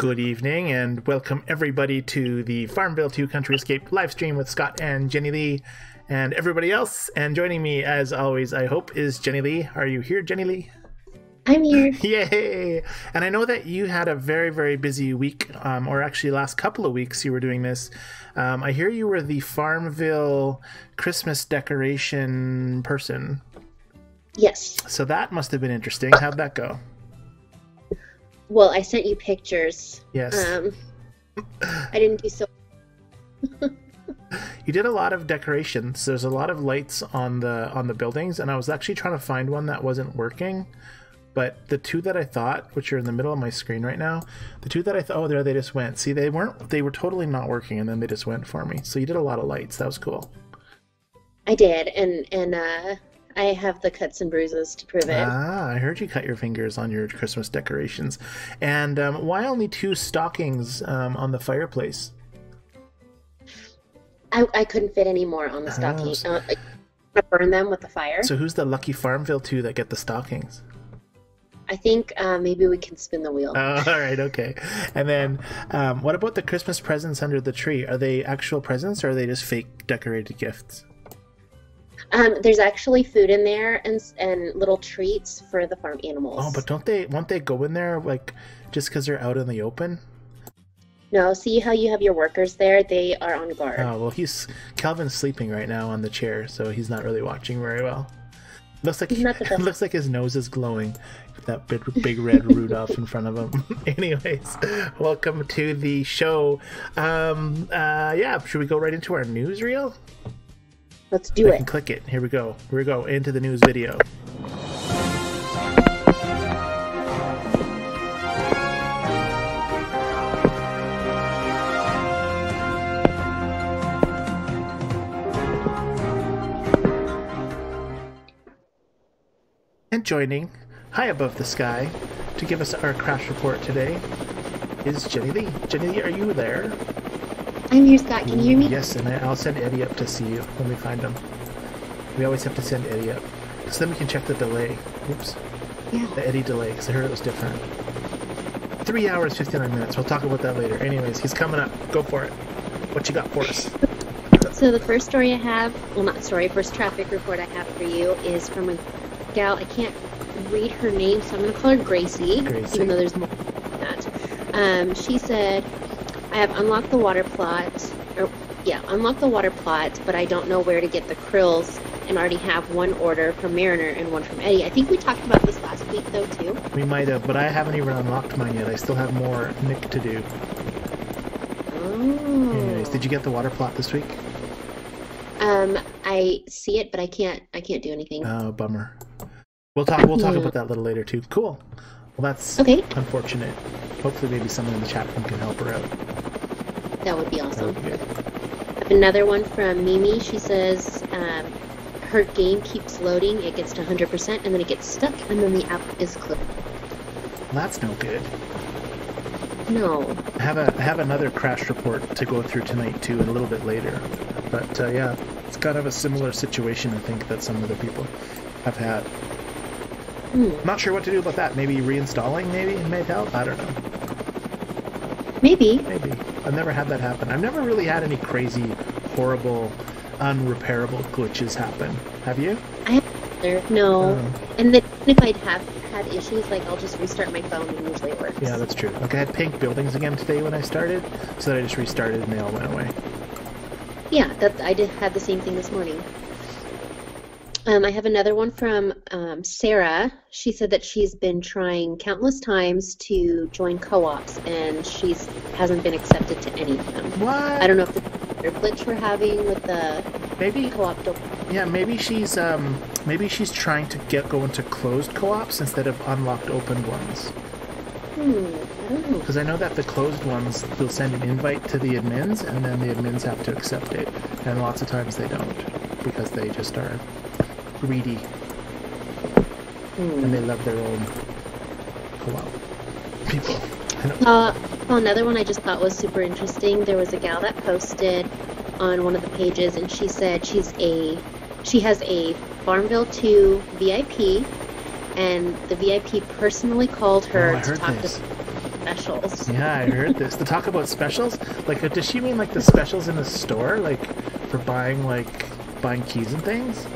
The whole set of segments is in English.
Good evening and welcome everybody to the FarmVille2 Country Escape live stream with Scott and Jennilee and everybody else. And joining me as always, I hope, is Jennilee. Are you here, Jennilee? I'm here. Yay! And I know that you had a very, very busy week, or actually last couple of weeks you were doing this. I hear you were the FarmVille Christmas decoration person. Yes. So that must have been interesting. How'd that go? Well, I sent you pictures. Yes. I didn't do so. You did a lot of decorations. There's a lot of lights on the buildings, and I was actually trying to find one that wasn't working. But the two that I thought, which are in the middle of my screen right now, the two that I thought, oh, there they just went. See, they were totally not working, and then they just went for me. So you did a lot of lights. That was cool. I did, and I have the cuts and bruises to prove it. Ah, I heard you cut your fingers on your Christmas decorations. And why only 2 stockings on the fireplace? I couldn't fit any more on the stocking. I burn them with the fire. So who's the lucky FarmVille2 that get the stockings? I think maybe we can spin the wheel. Oh, all right, okay. And then what about the Christmas presents under the tree? Are they actual presents or are they just fake decorated gifts? There's actually food in there and little treats for the farm animals. Oh, but won't they go in there like just because they're out in the open? No, see how you have your workers there? They are on guard. Oh, well, Calvin's sleeping right now on the chair, so he's not really watching very well. Looks like his nose is glowing with that big red Rudolph in front of him. Anyways, welcome to the show. Yeah, should we go right into our newsreel? Let's do it. I can click it. Here we go. Here we go into the news video. And joining high above the sky to give us our crash report today is Jennilee. Jennilee, are you there? I'm here, Scott. Can you hear me? Yes, and I'll send Eddie up to see you when we find him. We always have to send Eddie up, because then we can check the delay. Oops. Yeah. The Eddie delay, because I heard it was different. 3 hours, 59 minutes. We'll talk about that later. Anyways, he's coming up. Go for it. What you got for us? So the first story I have, well, not story, first traffic report I have for you is from a gal. I can't read her name, so I'm going to call her Gracie, even though there's more than that. She said, I have unlocked the water plot, but I don't know where to get the krills and already have one order from Mariner and one from Eddie. I think we talked about this last week, though, too. We might have, but I haven't even unlocked mine yet. I still have more Nick to do. Oh. Anyways, did you get the water plot this week? I see it, but I can't do anything. Oh, bummer. We'll talk about that a little later, too. Cool. Well, that's okay. Unfortunate. Hopefully maybe someone in the chat room can help her out. That would be awesome. That would be good. I have another one from Mimi. She says her game keeps loading. It gets to 100%, and then it gets stuck, and then the app is closed. Well, that's no good. No. I have another crash report to go through tonight, too, and a little bit later. But, yeah, it's kind of a similar situation, I think, that some other people have had. Not sure what to do about that. Maybe reinstalling maybe might help? I don't know. Maybe. I've never had that happen. I've never really had any crazy, horrible, unrepairable glitches happen. Have you? I haven't. No. And then if I'd have had issues, like I'll just restart my phone and usually it works. Yeah, that's true. Like I had pink buildings again today when I started, so then I just restarted and they all went away. Yeah, I had the same thing this morning. I have another one from Sarah. She said that she's been trying countless times to join co-ops, and hasn't been accepted to any of them. What? I don't know if the glitch we're having with the co-op. Yeah, maybe she's trying to go into closed co-ops instead of unlocked open ones. I don't know. Because I know that the closed ones, they'll send an invite to the admins, and then the admins have to accept it, and lots of times they don't, because they just are greedy and they love their own co-op people. Another one I just thought was super interesting. There was a gal that posted on one of the pages, and she said she has a FarmVille2 VIP, and the VIP personally called her to talk to specials. Yeah, I heard this. To talk about specials, like, does she mean like the specials in the store, like for buying keys and things?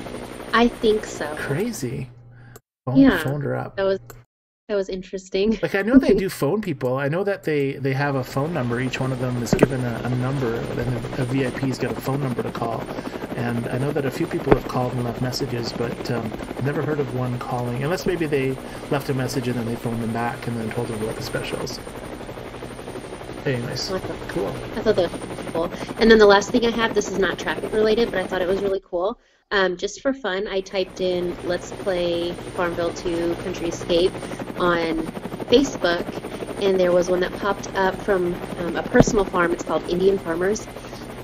I think so. Crazy. Phoned her up. That was interesting. Like, I know they do phone people. I know that they have a phone number. Each one of them is given a number, and a VIP's got a phone number to call. And I know that a few people have called and left messages, but I've never heard of one calling, unless maybe they left a message and then they phoned them back and then told them about the specials. Anyways, cool. I thought that was cool. And then the last thing I have, this is not traffic related, but I thought it was really cool. Just for fun, I typed in "Let's play FarmVille2 Country Escape" on Facebook, and there was one that popped up from a personal farm. It's called Indian Farmers,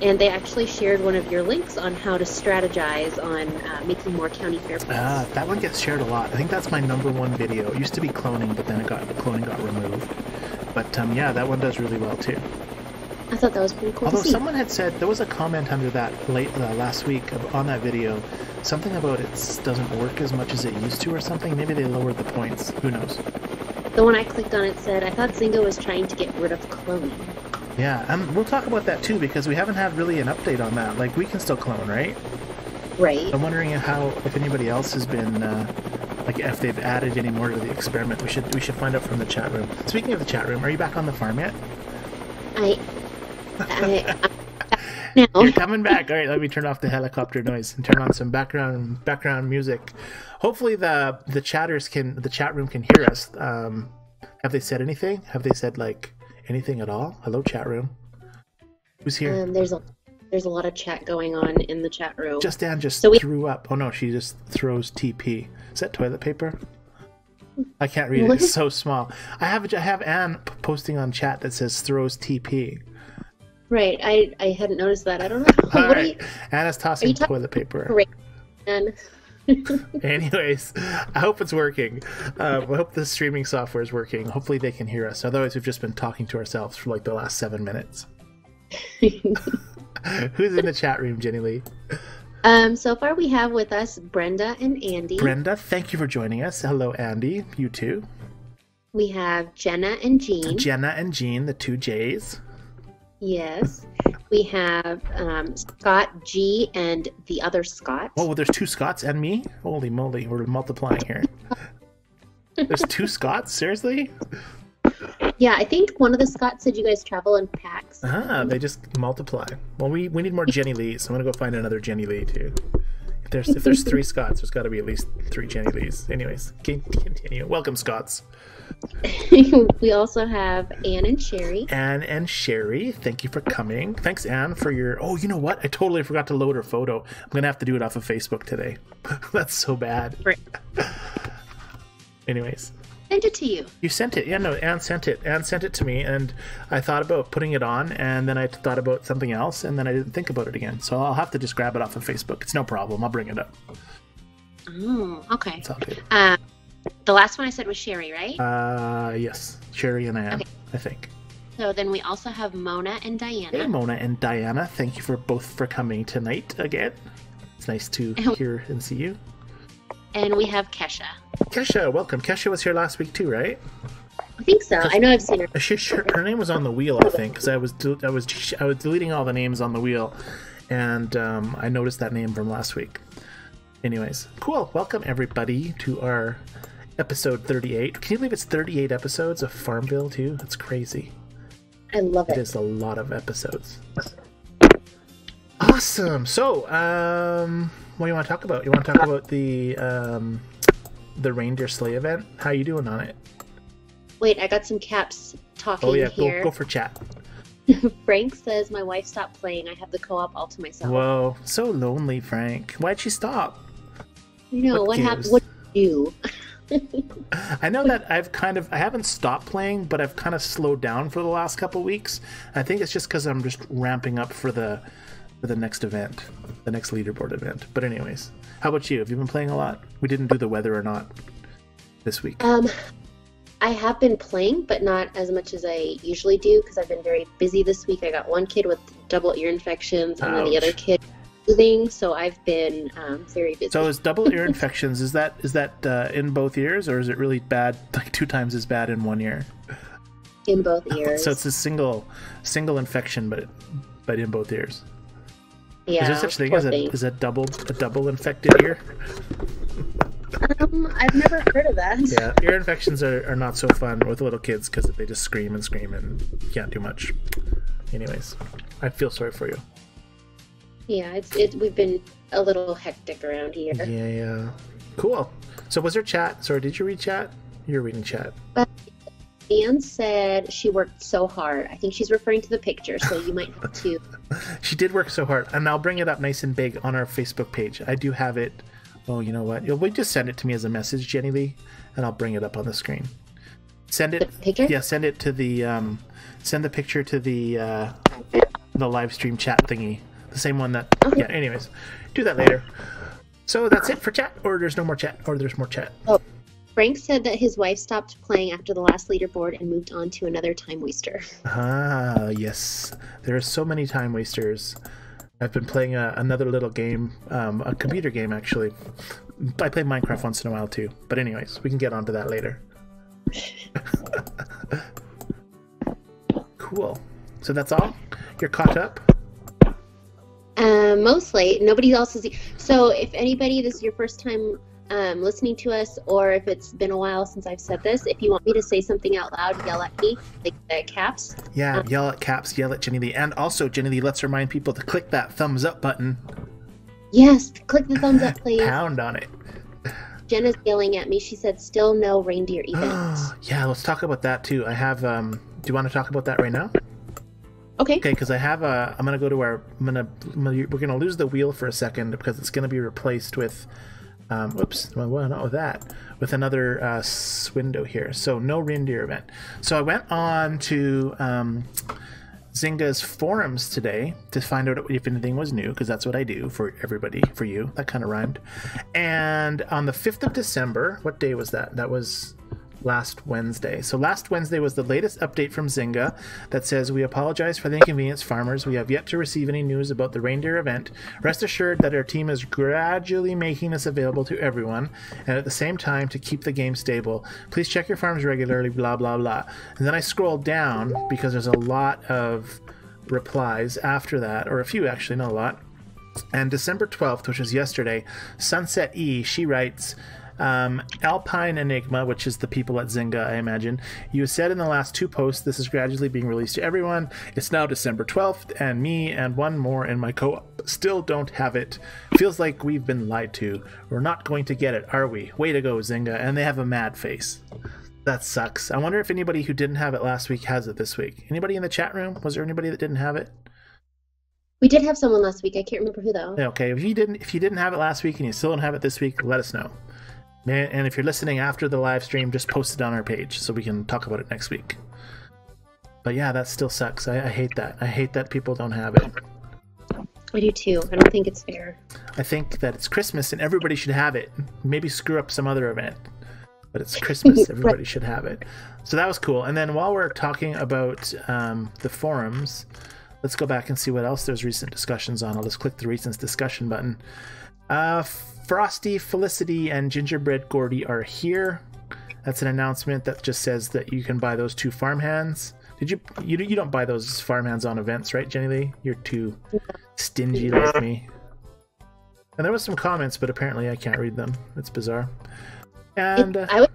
and they actually shared one of your links on how to strategize on making more county fair points. That one gets shared a lot. I think that's my #1 video. It used to be cloning, but then cloning got removed. But yeah, that one does really well too. I thought that was pretty cool. Although to see. Someone had said, there was a comment under that last week on that video, something about it doesn't work as much as it used to or something. Maybe they lowered the points. Who knows? The one I clicked on, it said, I thought Zynga was trying to get rid of cloning. Yeah, and we'll talk about that too, because we haven't had really an update on that. Like, we can still clone, right? Right. I'm wondering if anybody else has been, like, if they've added any more to the experiment. We should find out from the chat room. Speaking of the chat room, are you back on the farm yet? Now. You're coming back. All right, let me turn off the helicopter noise and turn on some background music. Hopefully the chat room can hear us. Have they said anything? Have they said like anything at all? Hello, chat room. Who's here? There's a lot of chat going on in the chat room. Just Ann threw up. Oh no, she just throws TP. Is that toilet paper? I can't read it. It's so small. I have Ann posting on chat that says throws TP. Right. I hadn't noticed that. I don't know. All right. Anna's tossing toilet paper. Great. Anyways, I hope it's working. I hope the streaming software is working. Hopefully they can hear us. Otherwise, we've just been talking to ourselves for like the last 7 minutes. Who's in the chat room, Jennilee? So far we have with us Brenda and Andy. Brenda, thank you for joining us. Hello, Andy. You too. We have Jenna and Jean. Jenna and Jean, the 2 J's. Yes. We have Scott G and the other Scott. Oh, well, there's 2 Scotts and me? Holy moly, we're multiplying here. There's 2 Scotts? Seriously? Yeah, I think one of the Scotts said you guys travel in packs. They just multiply. Well, we need more Jennilees, so I'm going to go find another Jennilee too. If there's 3 Scotts, there's got to be at least 3 Jennilees. Anyways, continue. Welcome, Scotts. We also have Anne and Sherry. Anne and Sherry, thank you for coming. Thanks, Anne, for your... Oh, you know what? I totally forgot to load her photo. I'm going to have to do it off of Facebook today. That's so bad. Right. Anyways. Sent it to you. You sent it. Yeah, no, Anne sent it. Anne sent it to me, and I thought about putting it on, and then I thought about something else, and then I didn't think about it again. So I'll have to just grab it off of Facebook. It's no problem. I'll bring it up. Oh, okay. It's all good. The last one I said was Sherry, right? Yes. Sherry and Anne, okay. I think. So then we also have Mona and Diana. Hey, Mona and Diana. Thank you for coming tonight again. It's nice to hear and see you. And we have Kesha. Kesha, welcome. Kesha was here last week too, right? I think so. I know I've seen her. Her name was on the wheel, I think, because I was deleting all the names on the wheel, and I noticed that name from last week. Anyways, cool. Welcome everybody to our episode 38. Can you believe it's 38 episodes of FarmVille 2? That's crazy. I love it. It is a lot of episodes. Awesome. So, what do you want to talk about? You want to talk about the reindeer sleigh event? How you doing on it? Wait, I got some caps talking here. Oh yeah, here. go for chat. Frank says my wife stopped playing. I have the co-op all to myself. Whoa, so lonely, Frank. Why'd she stop? I know, what happened? What did you do? I know that I haven't stopped playing, but I've kind of slowed down for the last couple weeks. I think it's just because I'm just ramping up for the next event, the next leaderboard event. But anyways, how about you? Have you been playing a lot? We didn't do the weather or not this week. I have been playing, but not as much as I usually do because I've been very busy this week. I got one kid with double ear infections and then the other kid soothing, so I've been very busy. So is double ear infections, is that in both ears, or is it really bad, like 2 times as bad in one ear? In both ears. So it's a single infection, but in both ears. Yeah. Is there such thing as a double infected ear? I've never heard of that. Yeah, ear infections are not so fun with little kids because they just scream and can't do much. Anyways, I feel sorry for you. Yeah, we've been a little hectic around here. Yeah. Cool. So was there chat? Sorry, did you read chat? You're reading chat. Anne said she worked so hard. I think she's referring to the picture, so you might have to. She did work so hard, and I'll bring it up nice and big on our Facebook page. I do have it. Oh, you know what? You'll just send it to me as a message, Jennilee, and I'll bring it up on the screen. Send it. The picture? Yeah, send it to the. Send the picture to the live stream chat thingy, the same one that. Okay. Yeah. Anyways, do that later. So that's it for chat, or there's no more chat, or there's more chat. Oh. Frank said that his wife stopped playing after the last leaderboard and moved on to another time waster. Ah, yes. There are so many time wasters. I've been playing another little game, a computer game, actually. I play Minecraft once in a while, too. But anyways, we can get onto that later. Cool. So that's all? You're caught up? Mostly. Nobody else is. So if anybody, this is your first time listening to us, or if it's been a while since I've said this, if you want me to say something out loud, yell at me, like the caps. Yeah, yell at caps, yell at Jennilee. And also, Jennilee, let's remind people to click that thumbs up button. Yes, click the thumbs up, please. Pound on it. Jenna's yelling at me. She said, still no reindeer events. Yeah, let's talk about that too. I have, do you want to talk about that right now? Okay. Okay, because I have I'm going to go to our, we're going to lose the wheel for a second because it's going to be replaced with, well, not with that, with another window here. So no reindeer event. So I went on to Zynga's forums today to find out if anything was new, because that's what I do for everybody, for you. That kind of rhymed. And on the 5th of December, what day was that? That was last Wednesday. So last Wednesday was the latest update from Zynga that says, we apologize for the inconvenience, farmers. We have yet to receive any news about the reindeer event. Rest assured that our team is gradually making this available to everyone, and at the same time to keep the game stable. Please check your farms regularly, blah, blah, blah. And then I scrolled down because there's a lot of replies after that, or a few actually, not a lot. And December 12th, which was yesterday, Sunset E, she writes, Alpine Enigma, which is the people at Zynga, I imagine. You said in the last 2 posts this is gradually being released to everyone. It's now December 12th, and me and one more in my co-op still don't have it. Feels like we've been lied to. We're not going to get it, are we? Way to go, Zynga. And they have a mad face. That sucks. I wonder if anybody who didn't have it last week has it this week. Anybody in the chat room? Was there anybody that didn't have it? We did have someone last week. I can't remember who though. Okay, if you didn't have it last week and you still don't have it this week, let us know. And if you're listening after the live stream, just post it on our page so we can talk about it next week. But yeah, that still sucks. I hate that. I hate that people don't have it. I do too. I don't think it's fair. I think that it's Christmas and everybody should have it. Maybe screw up some other event. But it's Christmas. Everybody should have it. So that was cool. And then while we're talking about the forums, let's go back and see what else there's recent discussions on. I'll just click the recent discussion button. Frosty, Felicity, and Gingerbread Gordy are here. That's an announcement that just says that you can buy those 2 farmhands. You don't buy those farmhands on events, right, Jennilee? You're too stingy like me. And there was some comments, but apparently I can't read them. It's bizarre. And I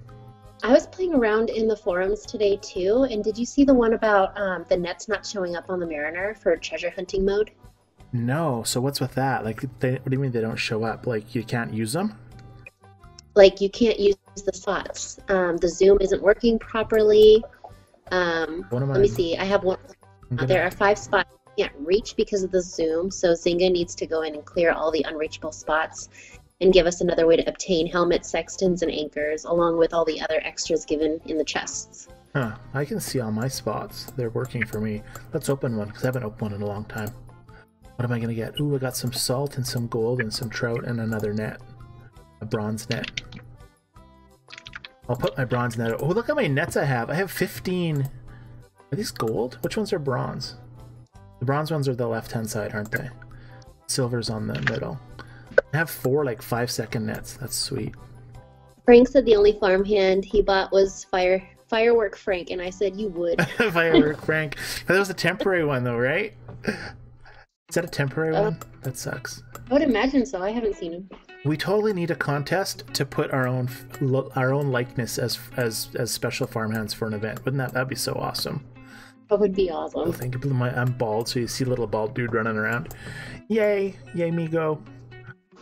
was playing around in the forums today too, and did you see the one about the nets not showing up on the Mariner for treasure hunting mode? No. So what's with that? Like, what do you mean they don't show up? Like, you can't use them? Like, you can't use the spots. The zoom isn't working properly. Let me see. I have one. There are 5 spots you can't reach because of the zoom, so Zynga needs to go in and clear all the unreachable spots and give us another way to obtain helmets, sextants, and anchors, along with all the other extras given in the chests. Huh. I can see all my spots. They're working for me. Let's open one, because I haven't opened one in a long time. What am I going to get? Ooh, I got some salt and some gold and some trout and another net. A bronze net. I'll put my bronze net. Oh, look how many nets I have. I have 15. Are these gold? Which ones are bronze? The bronze ones are the left-hand side, aren't they? Silver's on the middle. I have 4 like 5-second nets. That's sweet. Frank said the only farmhand he bought was Firework Frank, and I said you would. Firework Frank. That was a temporary one, though, right? Is that a temporary one? That sucks. I would imagine so. I haven't seen him. We totally need a contest to put our own likeness as special farmhands for an event. Wouldn't that'd be so awesome? That would be awesome. I'm bald, so you see a little bald dude running around. Yay me go.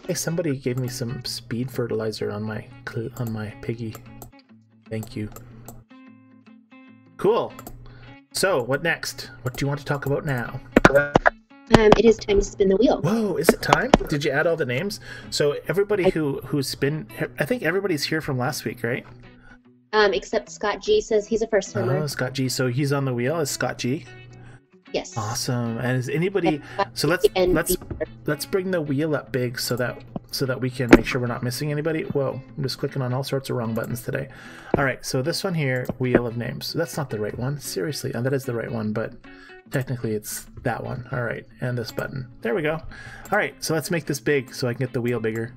Hey, somebody gave me some speed fertilizer on my piggy. Thank you. Cool. So, what next? What do you want to talk about now? It is time to spin the wheel. Whoa, is it time? Did you add all the names? So everybody who's been, I think everybody's here from last week, right? Except Scott G says he's a first timer. Oh, Scott G. So he's on the wheel. Is Scott G? Yes. Awesome. And is anybody? So let's bring the wheel up big so that we can make sure we're not missing anybody. Whoa, I'm just clicking on all sorts of wrong buttons today. All right, so this one here, wheel of names. So that's not the right one. Seriously, that is the right one, but technically it's that one. All right, and this button. There we go. All right, so let's make this big so I can get the wheel bigger.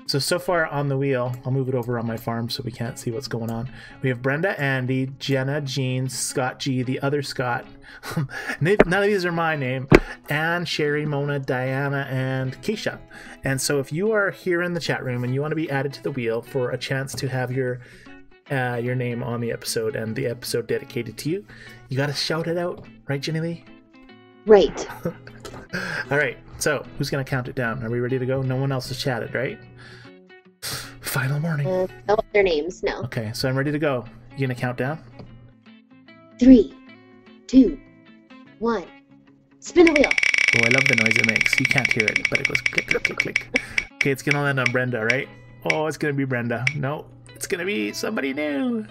So far on the wheel, I'll move it over on my farm so we can't see what's going on. We have Brenda, Andy, Jenna, Jean, Scott G, the other Scott. None of these are my name. Anne, Sherry, Mona, Diana, and Kesha. And so if you are here in the chat room and you want to be added to the wheel for a chance to have your name on the episode and the episode dedicated to you, you got to shout it out. Right, Jennilee? Right. All right, so who's going to count it down? Are we ready to go? No one else has chatted, right? Final warning. No, their names, no. Okay, so I'm ready to go. You gonna count down? 3, 2, 1. Spin the wheel. Oh, I love the noise it makes. You can't hear it, but it goes click, click, click, click. Okay, it's gonna land on Brenda, right? Oh, it's gonna be Brenda. No, it's gonna be somebody new.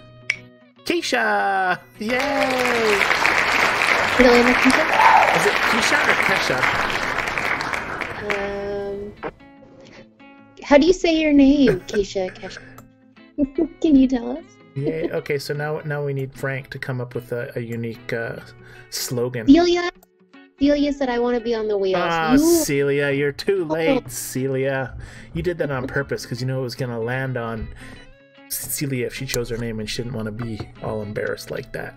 Kesha! Yay! Did it land on Kesha? Is it Kesha or Kesha? How do you say your name, Kesha? Can you tell us? Yeah. Okay. So now we need Frank to come up with a unique slogan. Celia said, "I want to be on the wheel." Oh, Celia, you're too late, Celia. You did that on purpose because you knew it was gonna land on Celia if she chose her name and she didn't want to be all embarrassed like that.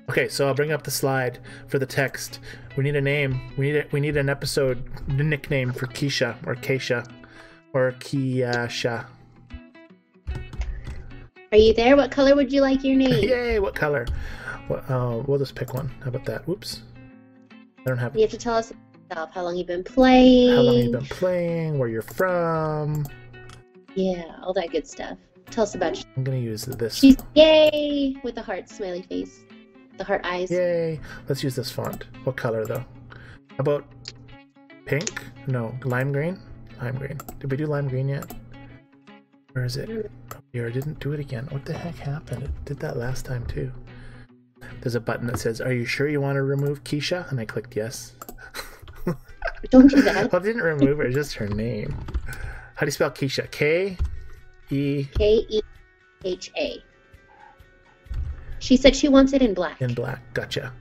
Okay, so I'll bring up the slide for the text. We need a name. We need an episode nickname for Kesha or Kesha or Kesha. Are you there? What color would you like your name? Yay! What color? Well, we'll just pick one. How about that? Whoops. I don't have. You have to tell us yourself. How long you've been playing? How long you've been playing? Where you're from? Yeah, all that good stuff. Tell us about you. I'm gonna use this. She's yay with the heart smiley face. The heart eyes. Yay! Let's use this font. What color though? How about pink? No, lime green? Lime green. Did we do lime green yet? Where is it? Here, I didn't do it again. What the heck happened? It did that last time too. There's a button that says, "Are you sure you want to remove Kesha?" And I clicked yes. Don't do that. Well, I didn't remove her, just her name. How do you spell Kesha? K-E... K-E-H-A. She said she wants it in black. In black, gotcha.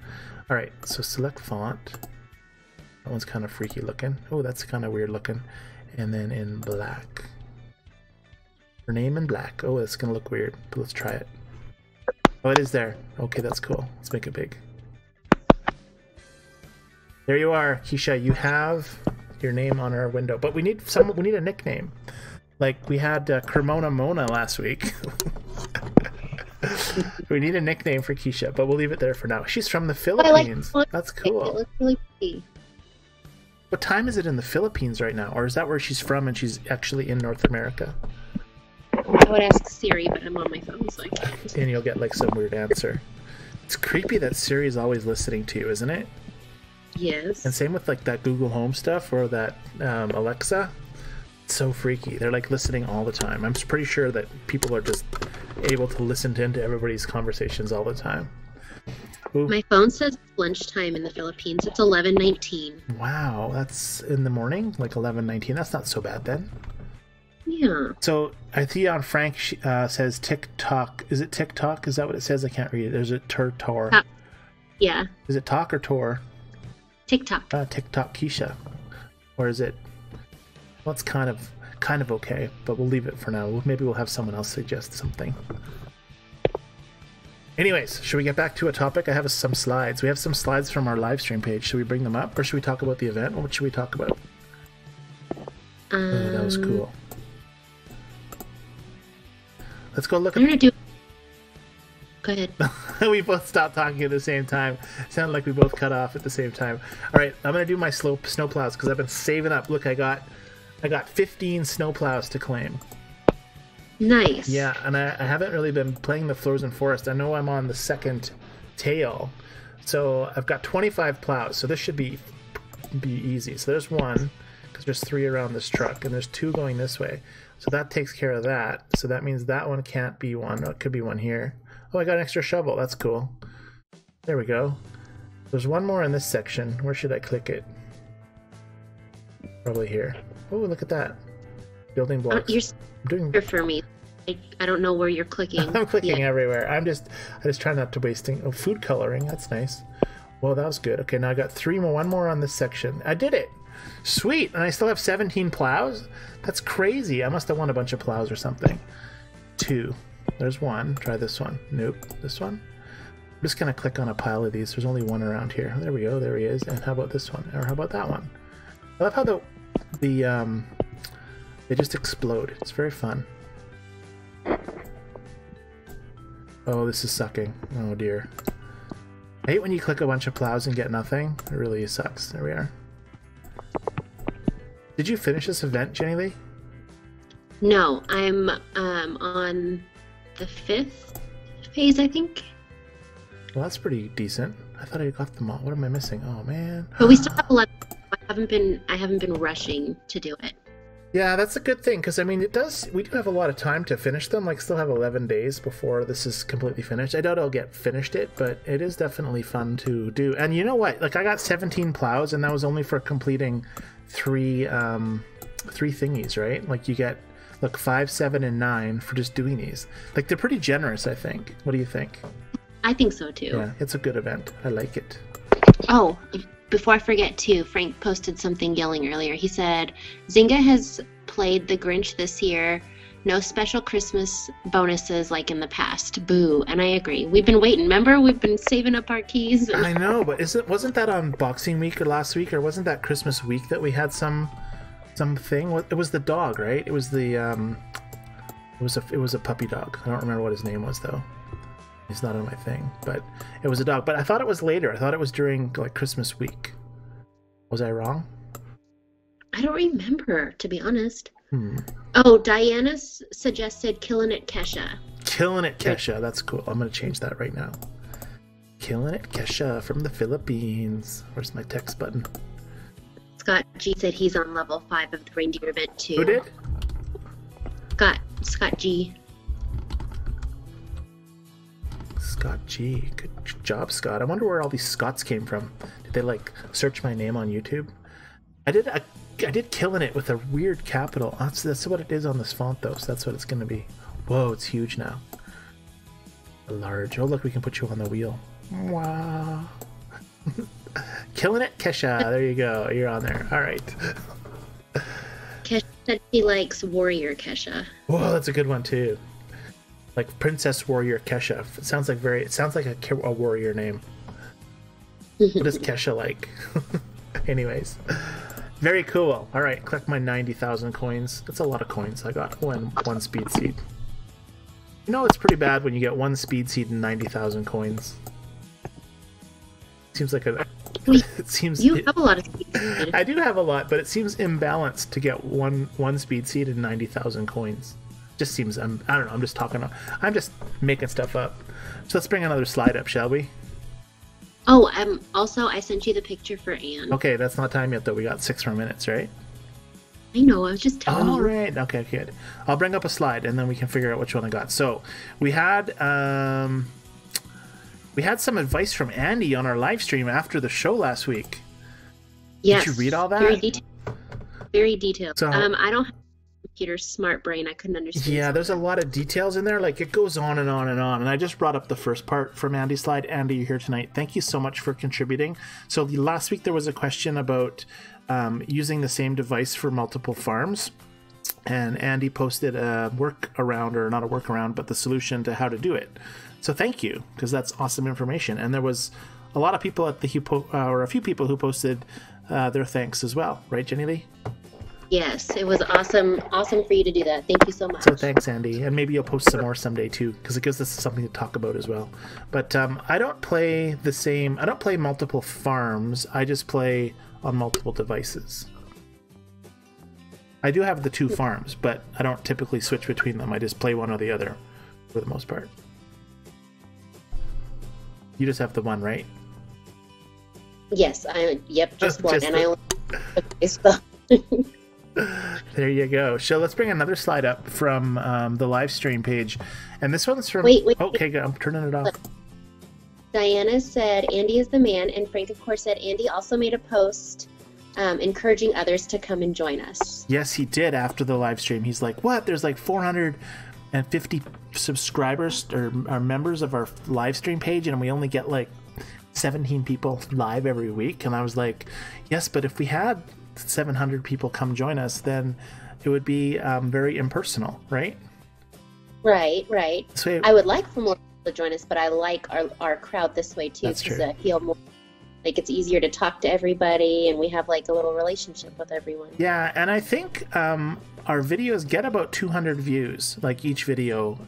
All right, so select font. That one's kind of freaky looking. Oh, that's kind of weird looking. And then in black. Her name in black. Oh, it's gonna look weird, but let's try it. Oh, it is there. Okay, that's cool. Let's make it big. There you are, Kesha. You have your name on our window, but we need a nickname. Like we had Cremona Mona last week. We need a nickname for Kesha, but we'll leave it there for now. She's from the Philippines. That's cool. It looks really pretty. What time is it in the Philippines right now? Or is that where she's from and she's actually in North America? I would ask Siri, but I'm on my phone, so I can't. And you'll get like some weird answer. It's creepy that Siri's always listening to you, isn't it? Yes. And same with like that Google Home stuff or that Alexa. It's so freaky. They're like listening all the time. I'm pretty sure that people are just able to listen into everybody's conversations all the time. Ooh. My phone says lunchtime in the Philippines. It's 11:19. Wow, that's in the morning, like 11:19. That's not so bad then. Yeah. So I see on Frank says TikTok. Is it TikTok? Is that what it says? I can't read it. There's a Tor. Yeah. Is it Talk or Tor? TikTok. TikTok Kesha. Or is it? Well, it's kind of okay, but we'll leave it for now. Maybe we'll have someone else suggest something. Anyways, should we get back to a topic? I have some slides. We have some slides from our live stream page. Should we bring them up, or should we talk about the event? What should we talk about? Oh, that was cool. Let's go look at... Go ahead. We both stopped talking at the same time. Sounded like we both cut off at the same time. All right, I'm gonna do my snowplows because I've been saving up. Look, I got 15 snowplows to claim. Nice. Yeah, and I haven't really been playing the frozen forest. I know I'm on the second tail, so I've got 25 plows. So this should be easy. So there's one, because there's 3 around this truck, and there's 2 going this way. So that takes care of that. So that means that one can't be one. Oh, it could be one here. Oh, I got an extra shovel. That's cool. There we go. There's one more in this section. Where should I click it? Probably here. Oh, look at that. Building blocks. You're doing for me. I don't know where you're clicking. I'm clicking everywhere. I just try not to wasting. Oh, food coloring. That's nice. Well, that was good. Okay, now I got 3 more. One more on this section. I did it. Sweet. And I still have 17 plows. That's crazy. I must have won a bunch of plows or something. 2. There's 1. Try this one. Nope. This one. I'm just gonna click on a pile of these. There's only 1 around here. There we go. There he is. And how about this one? Or how about that one? I love how they just explode. It's very fun. Oh, this is sucking. Oh dear. I hate when you click a bunch of plows and get nothing. It really sucks. There we are. Did you finish this event, Jennilee? No, I'm on the 5th phase, I think. Well, that's pretty decent. I thought I got them all. What am I missing? Oh man. But we still have 11. I haven't been rushing to do it. Yeah, that's a good thing, because I mean, we do have a lot of time to finish them. Like, still have 11 days before this is completely finished. I doubt I'll get finished it, but it is definitely fun to do. And you know what? Like, I got 17 plows, and that was only for completing 3 thingies, right? Like, you get, look, 5, 7, and 9 for just doing these. Like, they're pretty generous, I think. What do you think? I think so too. Yeah, it's a good event. I like it. Oh, before I forget too, Frank posted something yelling earlier. He said, Zynga has played the Grinch this year. No special Christmas bonuses like in the past. Boo. And I agree. We've been waiting. Remember? We've been saving up our keys. I know, but wasn't that on Boxing Week or last week, or wasn't that Christmas week that we had something? It was the dog, right? It was the it was a puppy dog. I don't remember what his name was though. It's not on my thing, but it was a dog. But I thought it was later. I thought it was during like Christmas week. Was I wrong? I don't remember, to be honest. Oh, Diana suggested Killing It Kesha. Killing It Kesha. That's cool. I'm going to change that right now. Killing It Kesha from the Philippines. Where's my text button? Scott G said he's on level 5 of the reindeer event too. Who did? Scott G. Scott G. Good job, Scott. I wonder where all these Scots came from. Did they like search my name on YouTube? I did Killing It with a weird capital. That's what it is on this font though, so that's what it's gonna be. Whoa, it's huge now. Large. Oh look, we can put you on the wheel. Wow. Killing It Kesha. There you go. You're on there. All right. Kesha said he likes Warrior Kesha. Whoa, that's a good one too. Like Princess Warrior Kesha. It sounds like a warrior name. What is Kesha like? Anyways, very cool. All right, collect my 90,000 coins. That's a lot of coins. I got one speed seed. You know, it's pretty bad when you get 1 speed seed and 90,000 coins. Seems like it seems you have a lot of speed seed. I do have a lot, but it seems imbalanced to get one speed seed and 90,000 coins. Just seems I don't know. I'm just making stuff up. So let's bring another slide up, shall we? Oh, also I sent you the picture for Anne. Okay, that's not time yet though. We got 6 more minutes, right? I know. I was just telling you. All right. Okay, good. I'll bring up a slide and then we can figure out which one I got. So we had some advice from Andy on our live stream after the show last week. Yes. Did you read all that? Very detailed. So, I don't have a computer smart brain. I couldn't understand. Yeah, there's a lot of details in there. Like it goes on and on and on. And I just brought up the first part from Andy's slide. Andy, you're here tonight. Thank you so much for contributing. So last week there was a question about using the same device for multiple farms. And Andy posted a workaround, or not a workaround, but the solution to how to do it. So thank you, because that's awesome information. And there was a lot of people at the or a few people who posted their thanks as well, right, Jennilee? Yes, it was awesome for you to do that. Thank you so much. So thanks, Andy. And maybe you'll post some more someday too, because it gives us something to talk about as well. But I don't play multiple farms. I just play on multiple devices. I do have the 2 farms, but I don't typically switch between them. I just play one or the other for the most part. You just have the one, right? Yes, just one. And I only There you go. So let's bring another slide up from the live stream page. And this one's from... Wait. Okay, good. I'm turning it off. Diana said, Andy is the man. And Frank, of course, said, Andy also made a post encouraging others to come and join us. Yes, he did after the live stream. He's like, what? There's like 450 subscribers or members of our live stream page, and we only get like 17 people live every week. And I was like, yes, but if we had 700 people come join us, then it would be very impersonal, right? Right. So I would like for more people to join us, but I like our crowd this way too, because I feel more like it's easier to talk to everybody, and we have like a little relationship with everyone. Yeah, and I think our videos get about 200 views, like each video,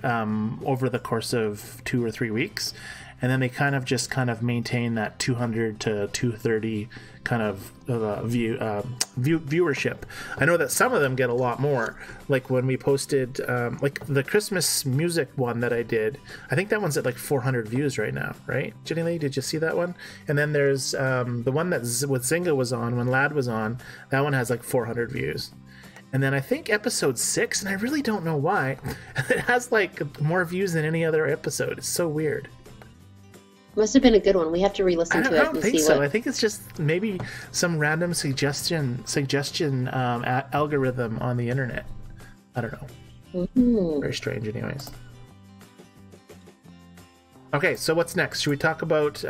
over the course of 2 or 3 weeks. And then they kind of maintain that 200 to 230 kind of viewership. I know that some of them get a lot more. Like when we posted, like the Christmas music one that I did, I think that one's at like 400 views right now, right? Jennilee, did you see that one? And then there's the one that with Zynga was on, when Lad was on, that one has like 400 views. And then I think episode 6, and I really don't know why, it has like more views than any other episode. It's so weird. Must have been a good one. We have to re-listen to it. I don't think so. I think it's just maybe some random suggestion algorithm on the internet. I don't know. Mm-hmm. Very strange, anyways. Okay, so what's next? Should we talk about?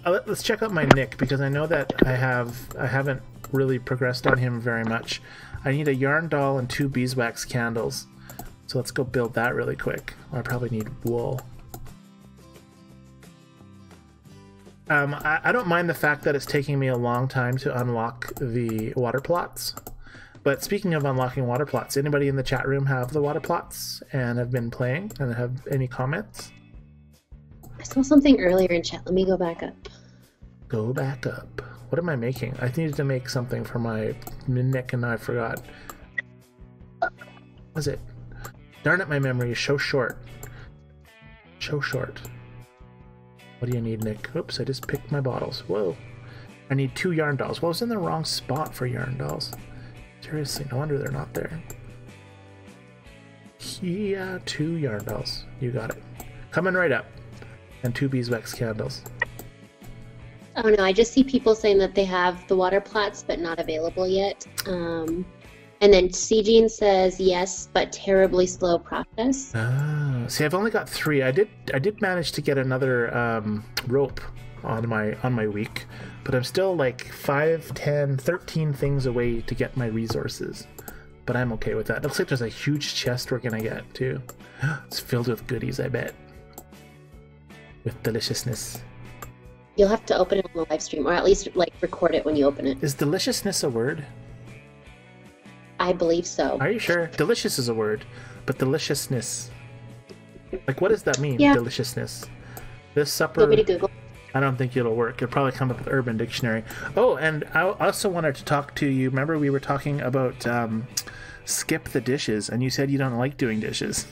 Let's check out my Nick, because I know that I haven't really progressed on him very much. I need a yarn doll and 2 beeswax candles. So let's go build that really quick. I probably need wool. I don't mind the fact that it's taking me a long time to unlock the water plots. But speaking of unlocking water plots, anybody in the chat room have the water plots and have been playing and have any comments? I saw something earlier in chat. Let me go back up. Go back up. What am I making? I needed to make something for my Nick and I forgot. What was it? Darn it, my memory is so short. So short. What do you need, Nick? Oops, I just picked my bottles. Whoa. I need 2 yarn dolls. Well, I was in the wrong spot for yarn dolls. Seriously, no wonder they're not there. Yeah, 2 yarn dolls. You got it. Coming right up. And 2 beeswax candles. Oh no, I just see people saying that they have the water plots but not available yet. And then C-Gene says yes, but terribly slow process. Ah, see, I've only got 3. I did manage to get another rope on my week, but I'm still like 5, 10, 13 things away to get my resources. But I'm okay with that. It looks like there's a huge chest we're gonna get too. It's filled with goodies, I bet. With deliciousness. You'll have to open it on the live stream, or at least like record it when you open it. Is deliciousness a word? I believe so. Are you sure? Delicious is a word, but deliciousness. Like, what does that mean? Yeah. Deliciousness. This supper. Want me to Google? I don't think it'll work. It'll probably come up with Urban Dictionary. Oh, and I also wanted to talk to you. Remember, we were talking about skip the dishes, and you said you don't like doing dishes.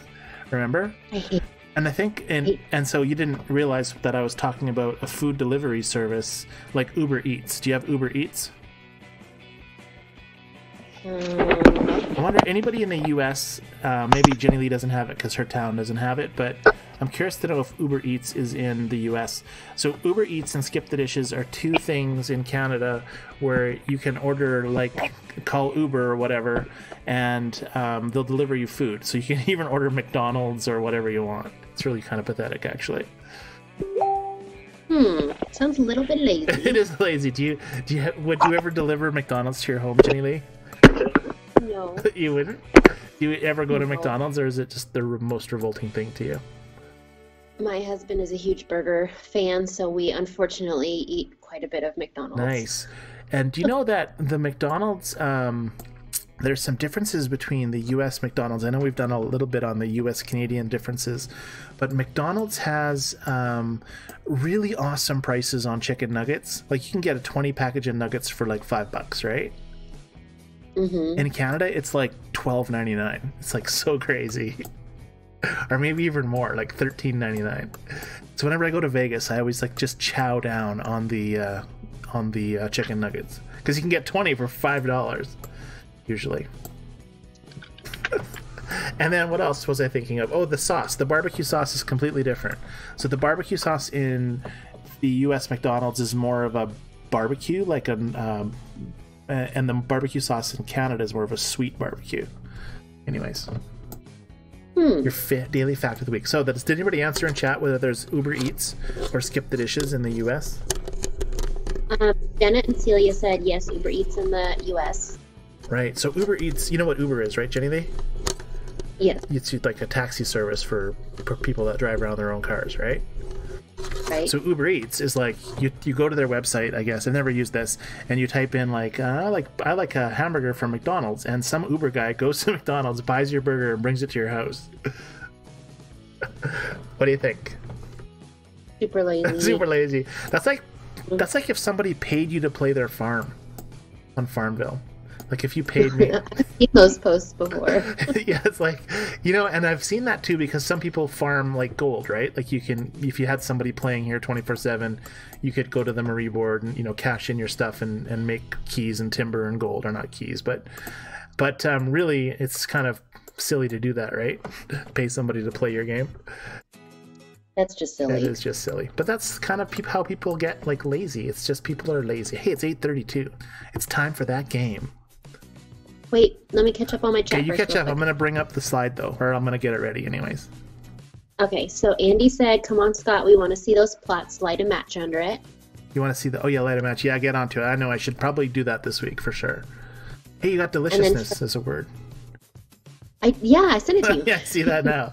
Remember? I hate. And I think, and so you didn't realize that I was talking about a food delivery service like Uber Eats. Do you have Uber Eats? I wonder, anybody in the U.S., maybe Jennilee doesn't have it because her town doesn't have it, but I'm curious to know if Uber Eats is in the U.S. So Uber Eats and Skip the Dishes are 2 things in Canada where you can order, like, call Uber or whatever, and they'll deliver you food. So you can even order McDonald's or whatever you want. It's really kind of pathetic, actually. Sounds a little bit lazy. It is lazy. Would you ever deliver McDonald's to your home, Jennilee? No. You wouldn't? Do you ever go to McDonald's, or is it just the most revolting thing to you? My husband is a huge burger fan, so we unfortunately eat quite a bit of McDonald's. Nice. And do you know that the McDonald's, there's some differences between the U.S. McDonald's. I know we've done a little bit on the U.S.-Canadian differences, but McDonald's has really awesome prices on chicken nuggets. Like, you can get a 20 package of nuggets for like $5, right? Mm-hmm. In Canada, it's like $12.99. It's like so crazy. Or maybe even more, like $13.99. So whenever I go to Vegas, I always like just chow down on the chicken nuggets, because you can get 20 for $5 usually. And then what else was I thinking of? Oh, the sauce. The barbecue sauce is completely different. So the barbecue sauce in the U.S. McDonald's is more of a barbecue, like an and the barbecue sauce in Canada is more of a sweet barbecue. Anyways, your daily fact of the week. So did anybody answer in chat whether there's Uber Eats or Skip the Dishes in the U.S.? Janet and Celia said yes, Uber Eats in the U.S. Right. So Uber Eats, you know what Uber is, right, Jennilee? Yes. It's like a taxi service for people that drive around their own cars, right? Right. So Uber Eats is like you go to their website, I guess. I've never used this, and you type in like I like a hamburger from McDonald's, and some Uber guy goes to McDonald's, buys your burger, and brings it to your house. What do you think? Super lazy. Super lazy. That's like if somebody paid you to play their farm on FarmVille. Like if you paid me. I've seen those posts before. Yeah, it's like, and I've seen that too, because some people farm like gold, right? Like you can, if you had somebody playing here 24/7, you could go to the Marie board and cash in your stuff and make keys and timber and gold, or not keys, but really it's kind of silly to do that, right? Pay somebody to play your game. That's just silly. That is just silly. But that's kind of how people get like lazy. It's just people are lazy. Hey, it's 8:32. It's time for that game. Wait, let me catch up on my chat. Okay, you catch up. I'm going to bring up the slide, though, or I'm going to get it ready anyways. Okay, so Andy said, come on, Scott, we want to see those plots, light a match under it. You want to see the... Oh, yeah, light a match. Yeah, get onto it. I know I should probably do that this week for sure. Hey, you got deliciousness as a word. I sent it to you. Yeah, I see that now.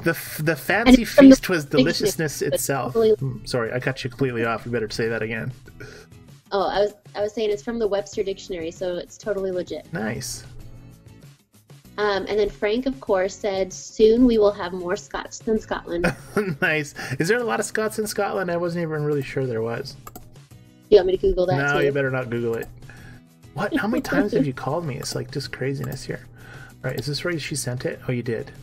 The fancy feast was deliciousness itself. Sorry, I cut you completely off. You better say that again. Oh, I was saying it's from the Webster Dictionary, so it's totally legit. Nice. And then Frank, of course, said, soon we will have more Scots than Scotland. Nice. Is there a lot of Scots in Scotland? I wasn't even really sure there was. You want me to Google that No, too? you better not Google it. What? How many times have you called me? It's like just craziness here. All right, is this where she sent it? Oh, you did.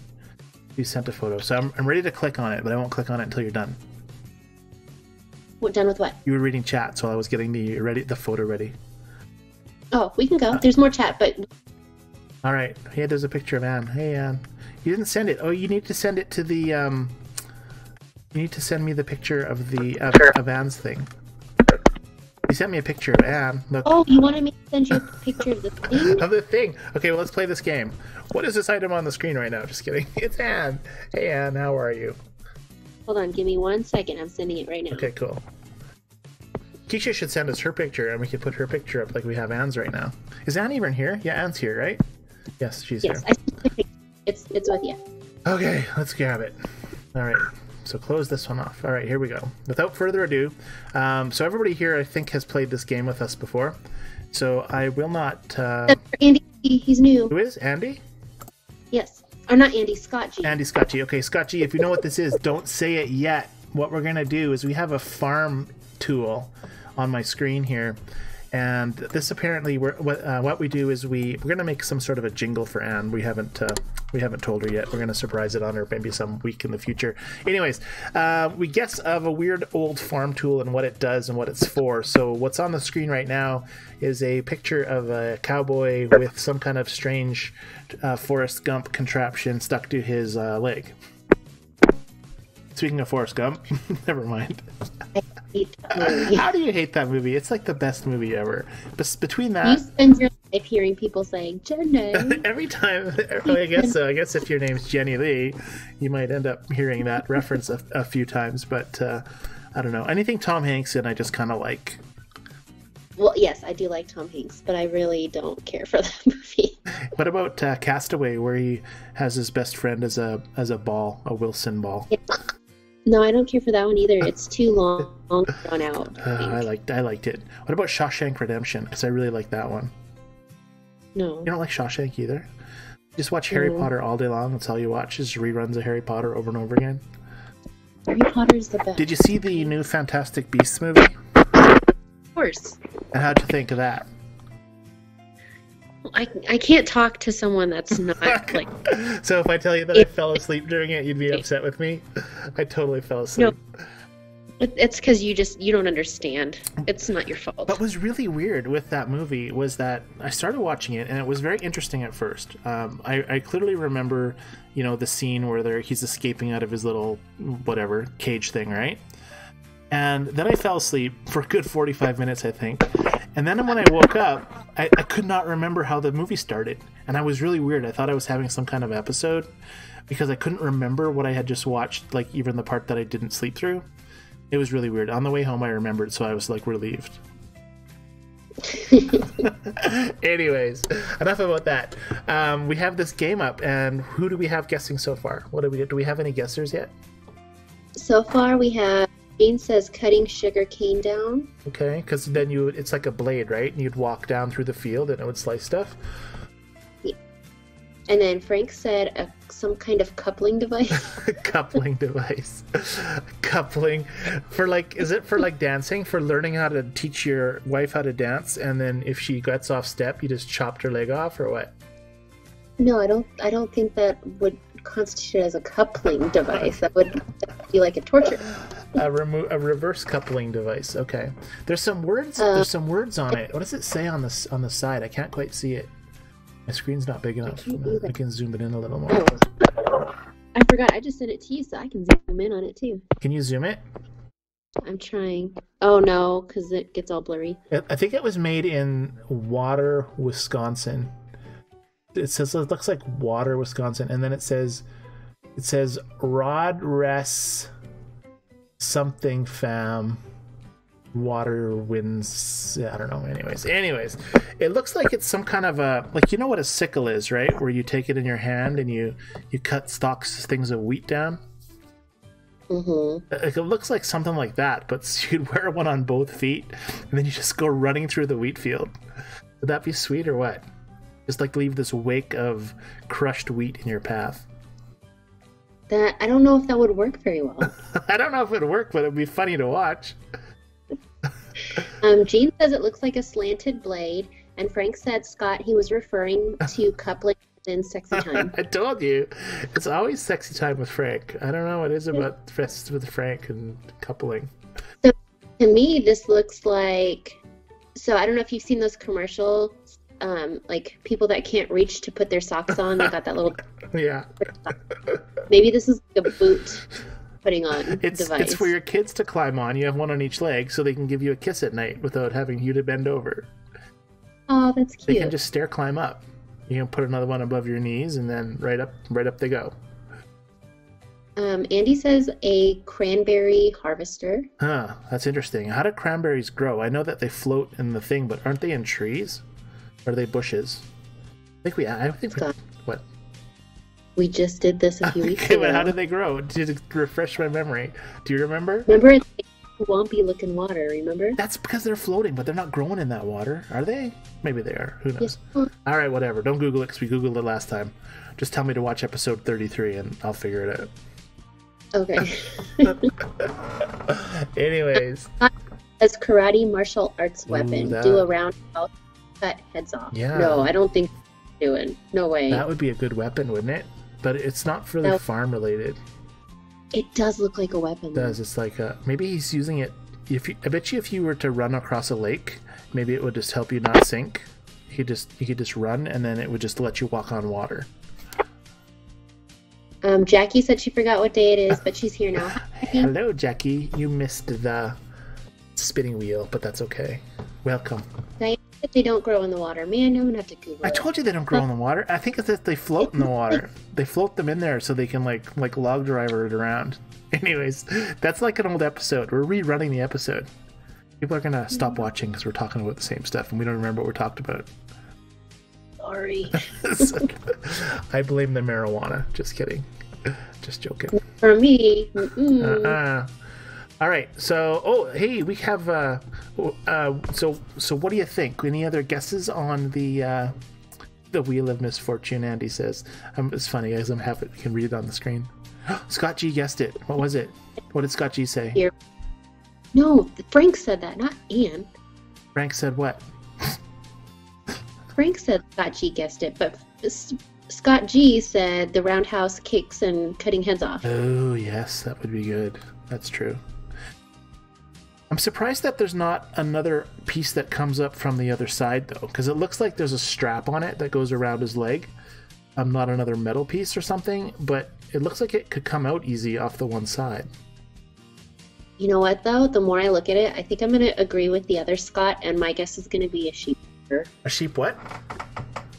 You sent a photo. So I'm ready to click on it, but I won't click on it until you're done. Done with what? You were reading chat, so I was getting the photo ready. Oh, we can go. There's more chat, but... All right. Hey, there's a picture of Anne. Hey, Anne. You didn't send it. Oh, you need to send it to the... You need to send me the picture of the of Anne's thing. You sent me a picture of Anne. Look. Oh, you wanted me to send you a picture of the thing? Of the thing. Okay, well, let's play this game. What is this item on the screen right now? Just kidding. It's Anne. Hey, Anne. How are you? Hold on. Give me 1 second. I'm sending it right now. Okay, cool. Kesha should send us her picture, and we can put her picture up like we have Anne's right now. Is Anne even here? Yeah, Anne's here, right? Yes, she's here. It's with you. Okay, let's grab it. All right, so close this one off. All right, here we go. Without further ado, so everybody here, I think, has played this game with us before. So I will not... Andy, he's new. Who is? Andy? Yes. Or not Andy, Scott G. Andy Scott G. Okay, Scott G, if you know what this is, don't say it yet. What we're going to do is we have a farm tool on my screen here, and this apparently what we do is we're going to make some sort of a jingle for Anne. We haven't told her yet. We're going to surprise it on her maybe some week in the future. Anyways, we guess of a weird old farm tool and what it does and what it's for. So what's on the screen right now is a picture of a cowboy with some kind of strange Forrest Gump contraption stuck to his leg. Speaking of Forrest Gump, never mind. I hate that movie. How do you hate that movie? It's like the best movie ever. But between that, you spend your life hearing people saying Jenny. Every time, I guess so. I guess if your name's Jennilee, you might end up hearing that reference a few times. But I don't know. Anything Tom Hanks in, I just kind of like. Well, yes, I do like Tom Hanks, but I really don't care for that movie. What about Castaway, where he has his best friend as a ball, a Wilson ball? Yeah. No, I don't care for that one either. It's too long, drawn out. I liked it. What about Shawshank Redemption? Because I really like that one. No. You don't like Shawshank either? Just watch Harry Potter all day long. That's all you watch is reruns of Harry Potter over and over again. Harry Potter's the best. Did you see the new Fantastic Beasts movie? Of course. And how'd you think of that? I can't talk to someone that's not like. So if I tell you that I fell asleep during it, you'd be upset with me? I totally fell asleep. No. It's because you don't understand. It's not your fault. What was really weird with that movie was that I started watching it, and it was very interesting at first. I clearly remember, the scene where he's escaping out of his little whatever cage thing, right? And then I fell asleep for a good 45 minutes, I think. And then when I woke up, I could not remember how the movie started, and I was really weird. I thought I was having some kind of episode because I couldn't remember what I had just watched, like even the part that I didn't sleep through. It was really weird. On the way home, I remembered, so I was like relieved. Anyways, enough about that. We have this game up, and who do we have guessing so far? What do we have any guessers yet? So far, we have Jane says cutting sugar cane down. Okay, because then it's like a blade, right? And you'd walk down through the field, and it would slice stuff. Yeah. And then Frank said some kind of coupling device. Coupling device. Coupling for is it for dancing, for learning how to teach your wife how to dance, and then if she gets off step you just chopped her leg off, or what? No, I don't think that would constitute as a coupling device. That would be like a torture. A reverse coupling device. Okay. There's some words on it. What does it say on the side? I can't quite see it. My screen's not big enough. I can zoom it in a little more. Oh. I forgot. I just sent it to you, so I can zoom in on it too. Can you zoom it? I'm trying. Oh no, because it gets all blurry. I think it was made in Water, Wisconsin. It looks like Water, Wisconsin, and then it says Rod Res something fam. Water wins. I don't know. Anyways, it looks like it's some kind of a what a sickle is, right? Where you take it in your hand and you cut things of wheat down. Mm-hmm. It looks like something like that, but you'd wear one on both feet and then you just go running through the wheat field. Would that be sweet or what? Just leave this wake of crushed wheat in your path. That I don't know if that would work very well. I don't know if it would work, but it'd be funny to watch. Jean says it looks like a slanted blade, and Frank said, Scott, he was referring to coupling in sexy time. I told you, it's always sexy time with Frank. I don't know what it is about with Frank and coupling. So, to me, this looks like. So I don't know if you've seen those commercials, people that can't reach to put their socks on. They got that little. Yeah. Maybe this is a boot. Putting on it's for your kids to climb on. You have one on each leg so they can give you a kiss at night without having you to bend over. Oh, that's cute. They can just stair climb up. You can put another one above your knees and then right up they go. Andy says a cranberry harvester. Huh, that's interesting. How do cranberries grow? I know that they float in the thing, but aren't they in trees? Or are they bushes? What? We just did this a few weeks ago. But how did they grow? To refresh my memory. Do you remember? Remember, it's swampy looking water, remember? That's because they're floating, but they're not growing in that water. Are they? Maybe they are. Who knows? Yeah. All right, whatever. Don't Google it because we Googled it last time. Just tell me to watch episode 33 and I'll figure it out. Okay. Anyways. As karate martial arts weapon. Do a roundhouse, cut heads off. Yeah. No, I don't think doing. No way. That would be a good weapon, wouldn't it? But it's not really farm related. It does look like a weapon. It does. It's like maybe he's using it. I bet you if you were to run across a lake, maybe it would just help you not sink. You could just run, and then it would just let you walk on water. Jackie said she forgot what day it is, but she's here now. Hello, Jackie. You missed the spinning wheel, but that's okay. Welcome. They don't grow in the water. Man, I'm gonna have to Google it. I told you they don't grow in the water. I think it's that they float in the water. They float them in there so they can like log driver it around. Anyways, that's like an old episode. We're rerunning the episode. People are gonna stop watching because we're talking about the same stuff and we don't remember what we talked about. Sorry. I blame the marijuana. Just kidding. Just joking. For me. All right. So, hey, we have. So what do you think? Any other guesses on the Wheel of Misfortune? Andy says. It's funny as I can read it on the screen. Scott G guessed it. What was it? What did Scott G say? Here. No, Frank said that, not Anne. Frank said what? Frank said Scott G guessed it, but Scott G said the roundhouse kicks and cutting heads off. Oh, yes, that would be good. That's true. I'm surprised that there's not another piece that comes up from the other side, though, because it looks like there's a strap on it that goes around his leg. Not another metal piece or something, but it looks like it could come out easy off the one side. You know what, though? The more I look at it, I think I'm going to agree with the other Scott, and my guess is going to be a sheep shearer. A sheep what?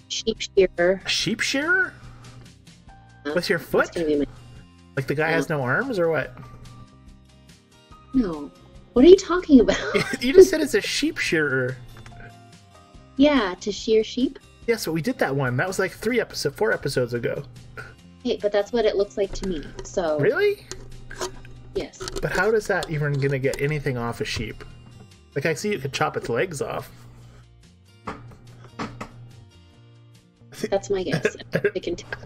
Sheep shearer. A sheep shearer? With your foot? Like the guy has no arms, or what? No. What are you talking about? You just said it's a sheep shearer. Yeah, to shear sheep? Yes, but we did that one. That was like 4 episodes ago. Hey, but that's what it looks like to me, so... Really? Yes. But how is that even going to get anything off a sheep? Like, I see you could chop its legs off. That's my guess. I can tell.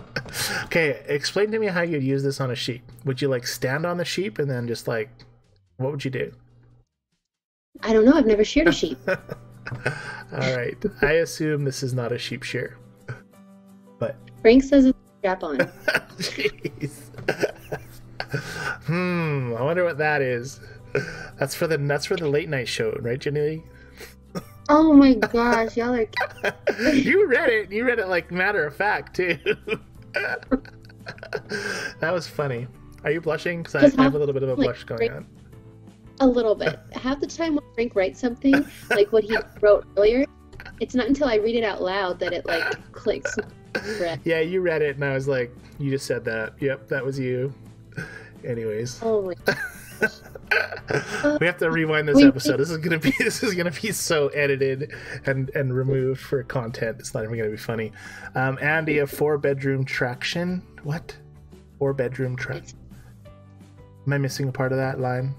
Okay, explain to me how you'd use this on a sheep. Would you, like, stand on the sheep and then just, like... What would you do? I don't know. I've never sheared a sheep. All right. I assume this is not a sheep shear. But Frank says it's a strap-on. Jeez. I wonder what that is. That's for the late night show, right, Jennilee? Oh my gosh, y'all are... You read it. You read it like matter of fact, too. That was funny. Are you blushing? Because I have a little bit of a blush going on. A little bit. Half the time when Frank writes something, like what he wrote earlier, it's not until I read it out loud that it, like, clicks. Yeah, you read it, and I was like, you just said that. Yep, that was you. Anyways. Oh my we have to rewind this episode. This is gonna be so edited and removed for content. It's not even gonna be funny. Andy, a 4-bedroom traction. What? 4-bedroom traction. Am I missing a part of that line?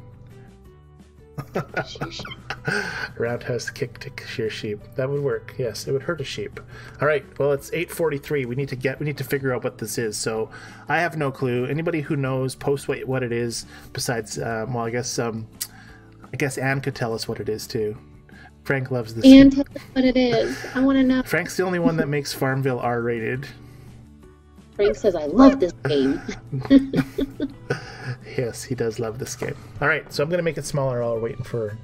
Roundhouse kick to shear sheep. That would work. Yes, it would hurt a sheep. All right. Well, it's 8:43. We need to figure out what this is. So I have no clue. Anybody who knows, post what it is. Besides, well, I guess Anne could tell us what it is too. Frank loves this. Anne, tell us what it is. I want to know. Frank's the only one that makes FarmVille R-rated. Frank says, I love this game. Yes, he does love this game. All right, so I'm going to make it smaller while we're waiting for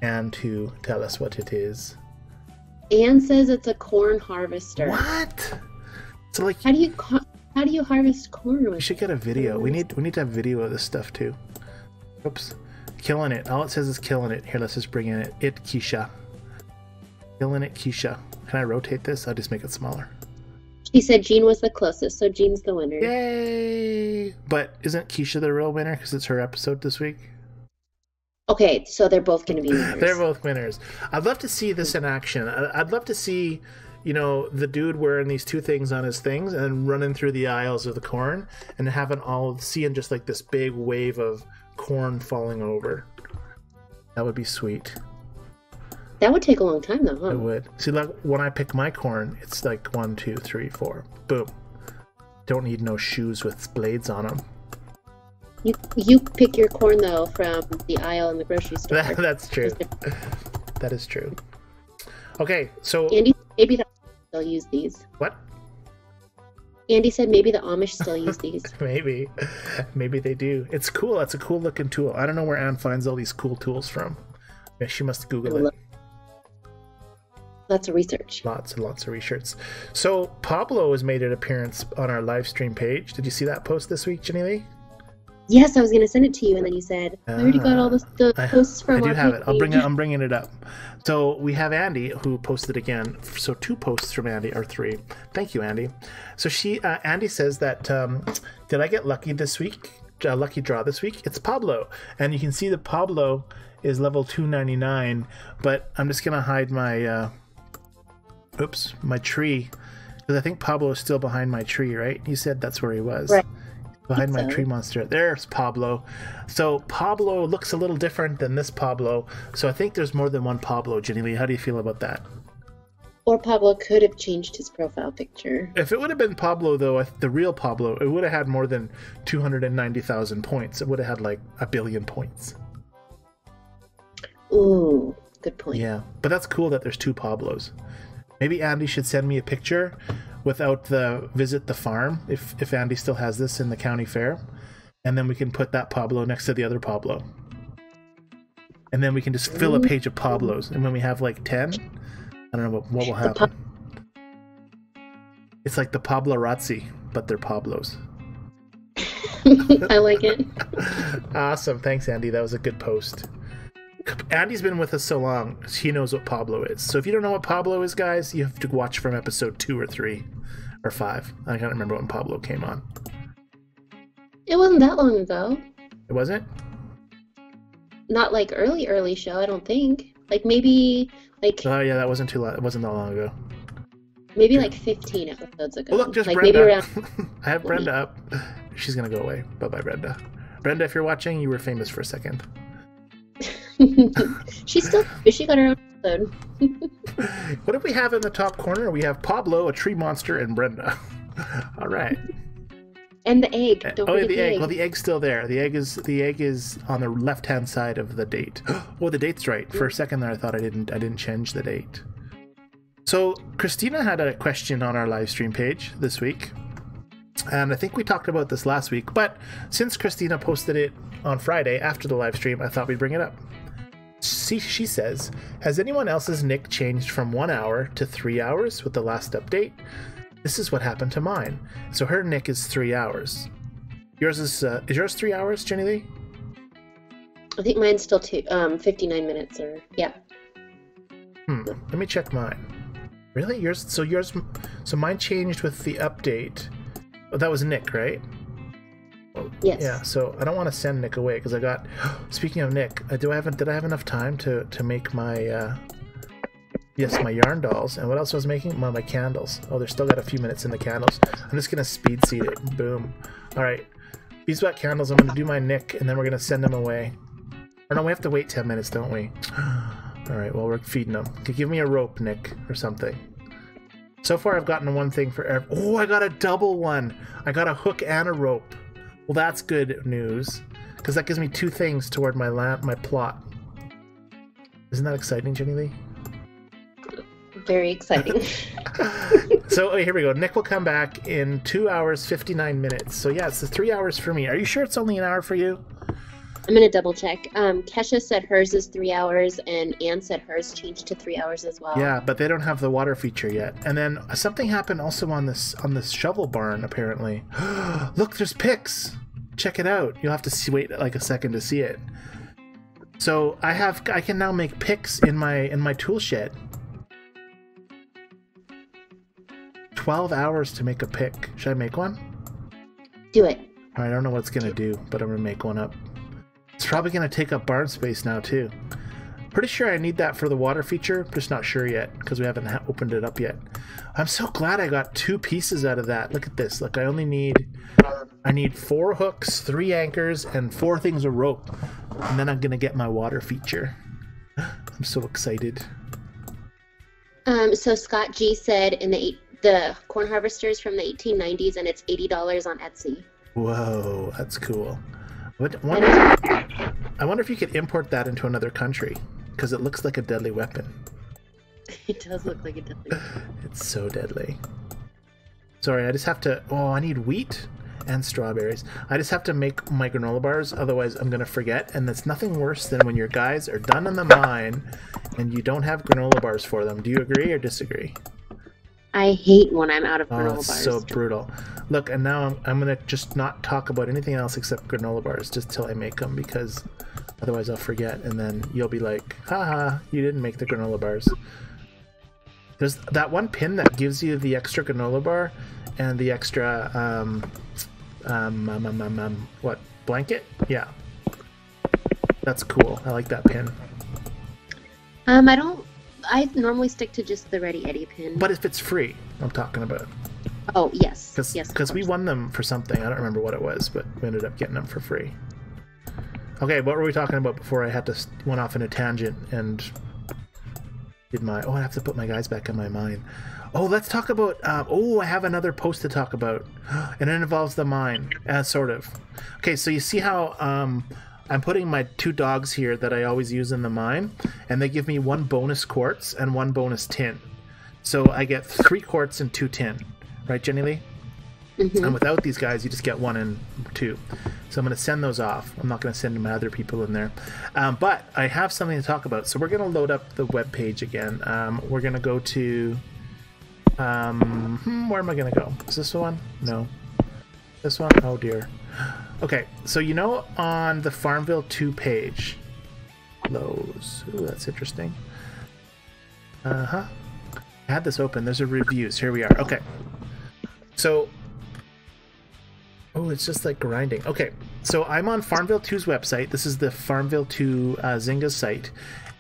Anne to tell us what it is. Anne says it's a corn harvester. What? So, like, how do you harvest corn? We should get a video. We need to have video of this stuff too. Oops, killing it. All it says is killing it. Here, let's just bring in It Kesha. Killing it, Kesha. Can I rotate this? I'll just make it smaller. She said Jean was the closest, so Jean's the winner. Yay! But isn't Kesha the real winner because it's her episode this week? Okay, so they're both going to be winners. They're both winners. I'd love to see this in action. I'd love to see, the dude wearing these two things on his things and running through the aisles of the corn and seeing just like this big wave of corn falling over. That would be sweet. That would take a long time, though, huh? It would. See, like when I pick my corn, it's like 1, 2, 3, 4. Boom. Don't need no shoes with blades on them. You pick your corn, though, from the aisle in the grocery store. That's true. That is true. Okay, so... Andy, maybe the Amish still use these. What? Andy said maybe the Amish still use these. Maybe. Maybe they do. It's cool. That's a cool looking tool. I don't know where Anne finds all these cool tools from. Yeah, she must Google it. Lots of research. Lots and lots of research. So Pablo has made an appearance on our live stream page. Did you see that post this week, Jennilee? Yes, I was going to send it to you, and then you said, I already got all the posts from our page. I do have it. I'm bringing it up. So we have Andy, who posted again. So 2 posts from Andy, or 3. Thank you, Andy. So Andy says that, did I get lucky this week? Lucky draw this week? It's Pablo. And you can see that Pablo is level 299, but I'm just going to hide my... my tree, because I think Pablo is still behind my tree, right? You said that's where he was. Right. Behind my tree monster. There's Pablo. So Pablo looks a little different than this Pablo. So I think there's more than one Pablo, Jennilee. How do you feel about that? Or Pablo could have changed his profile picture. If it would have been Pablo, though, the real Pablo, it would have had more than 290,000 points. It would have had like 1 billion points. Ooh, good point. Yeah, but that's cool that there's 2 Pablos. Maybe Andy should send me a picture without the visit the farm, if Andy still has this in the county fair, and then we can put that Pablo next to the other Pablo, and then we can just fill a page of Pablos, and when we have like 10, I don't know what will happen. It's like the Pablorazzi, but they're Pablos. I like it. Awesome, thanks Andy, that was a good post. Andy's been with us so long, he knows what Pablo is. So if you don't know what Pablo is, guys, you have to watch from episode 2 or 3 or 5. I can't remember when Pablo came on. It wasn't that long ago. It wasn't? Not like early show, I don't think. Like maybe like. Oh yeah, that wasn't too long. It wasn't that long ago. Maybe like 15 episodes ago. Well, look, just like Brenda. Maybe around. I have Brenda up. She's gonna go away. Bye bye, Brenda. Brenda, if you're watching, you were famous for a second. She got her own episode. What do we have in the top corner? We have Pablo, a tree monster, and Brenda. All right. And the egg. Don't forget the egg. egg. Well, the egg's still there. The egg is on the left-hand side of the date. Oh, the date's right. For a second there, I thought I didn't change the date. So Christina had a question on our live stream page this week, and I think we talked about this last week. But since Christina posted it on Friday after the live stream, I thought we'd bring it up. She says, has anyone else's nick changed from 1 hour to 3 hours with the last update? This is what happened to mine. So her nick is 3 hours. Yours is yours 3 hours, Jennilee? I think mine's still 59 minutes or yeah. Let me check mine. Really? So mine changed with the update. Oh, that was Nick, right? Yes. Yeah, so I don't want to send Nick away because I got. Speaking of Nick, did I have enough time to make my my yarn dolls? And what else was I making? My candles. Oh, there's still got a few minutes in the candles. I'm just gonna speed seed it. Boom. All right, these wet candles. I'm gonna do my Nick, and then we're gonna send them away. Or no, we have to wait 10 minutes, don't we? All right. Well, we're feeding them. Okay, give me a rope, Nick, or something. So far, I've gotten one thing for every. Oh, I got a double one. I got a hook and a rope. Well, that's good news, because that gives me 2 things toward my plot. Isn't that exciting, Jennilee? Very exciting. So here we go. Nick will come back in 2 hours, 59 minutes. So yeah, it's the 3 hours for me. Are you sure it's only an hour for you? I'm going to double check. Kesha said hers is 3 hours, and Anne said hers changed to 3 hours as well. Yeah, but they don't have the water feature yet. And then something happened also on this shovel barn, apparently. Look, there's picks. Check it out. You'll have to wait like a second to see it. So I can now make picks in my tool shed. 12 hours to make a pick. Should I make one? Do it. I don't know what it's gonna do, but I'm gonna make one up. It's probably gonna take up barn space now too. Pretty sure I need that for the water feature, just not sure yet because we haven't opened it up yet. I'm so glad I got 2 pieces out of that. Look at this. Look, I need 4 hooks, 3 anchors, and 4 things of rope, and then I'm gonna get my water feature. I'm so excited. So Scott G said in the corn harvesters from the 1890s, and it's $80 on Etsy. Whoa, that's cool. I wonder if you could import that into another country, because it looks like a deadly weapon. It does look like a deadly weapon. It's so deadly. Sorry, I just have to... Oh, I need wheat and strawberries. I just have to make my granola bars, otherwise I'm going to forget, and that's nothing worse than when your guys are done in the mine and you don't have granola bars for them. Do you agree or disagree? I hate when I'm out of granola it's bars. So brutal. Look, and now I'm gonna just not talk about anything else except granola bars just till I make them, because otherwise I'll forget, and then you'll be like, haha, you didn't make the granola bars. There's that one pin that gives you the extra granola bar and the extra what, blanket? Yeah, that's cool. I like that pin. I normally stick to just the Ready Eddie pin. But if it's free, I'm talking about. Oh, yes. Yes. Because we won them for something. I don't remember what it was, but we ended up getting them for free. Okay, what were we talking about before I had to went off in a tangent and did my... Oh, I have to put my guys back in my mind. Oh, let's talk about... I have another post to talk about. And it involves the mine, sort of. Okay, so you see how I'm putting my 2 dogs here that I always use in the mine, and they give me 1 bonus quartz and 1 bonus tin. So I get 3 quartz and 2 tin. Right, Jennilee? Mm-hmm. And without these guys, you just get 1 and 2. So I'm going to send those off. I'm not going to send my other people in there. But I have something to talk about. So we're going to load up the web page again. We're going to go to... where am I going to go? Is this the one? No. This one? Oh, dear. Okay, so you know on the FarmVille2 page... Lowe's. Ooh, that's interesting. I had this open. There's a reviews. Here we are. Okay. So... Oh, it's just like grinding. Okay, so I'm on FarmVille2's website. This is the FarmVille2 Zynga site,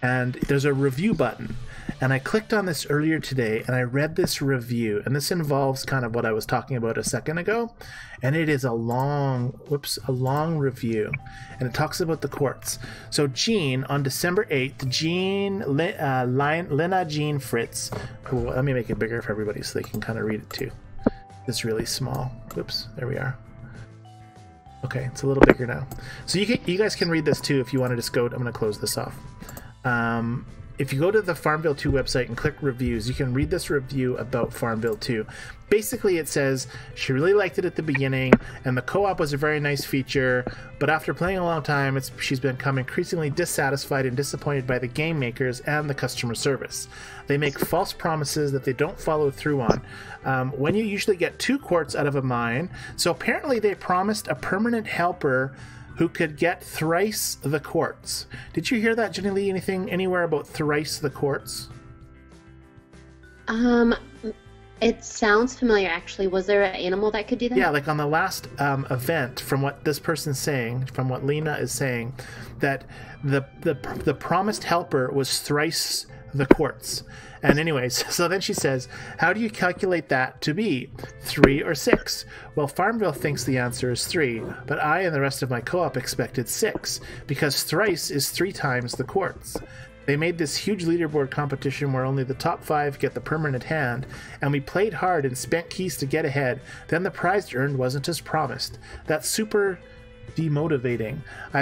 and there's a review button. And I clicked on this earlier today, and I read this review, and this involves kind of what I was talking about a second ago, and it is a long review, and it talks about the quartz. So Jean, on December 8th, Lena Jean Fritz, let me make it bigger for everybody so they can kind of read it too. It's really small. Whoops, there we are. Okay, it's a little bigger now. So you guys can read this too if you want to just go. I'm going to close this off. If you go to the FarmVille2 website and click reviews, you can read this review about FarmVille2. Basically, it says she really liked it at the beginning, and the co-op was a very nice feature, but after playing a long time, she's become increasingly dissatisfied and disappointed by the game makers and the customer service. They make false promises that they don't follow through on. When you usually get 2 quartz out of a mine, so apparently they promised a permanent helper who could get thrice the quartz. Did you hear that, Jennilee? Anything anywhere about thrice the quartz? It sounds familiar, actually. Was there an animal that could do that? Yeah, like on the last event, from what this person's saying, from what Lena is saying, that the promised helper was thrice the quartz. And anyways, so then she says, how do you calculate that to be? 3 or 6? Well, FarmVille thinks the answer is 3, but I and the rest of my co-op expected 6, because thrice is 3 times the quartz. They made this huge leaderboard competition where only the top 5 get the permanent hand, and we played hard and spent keys to get ahead. Then the prize earned wasn't as promised. That's super demotivating. I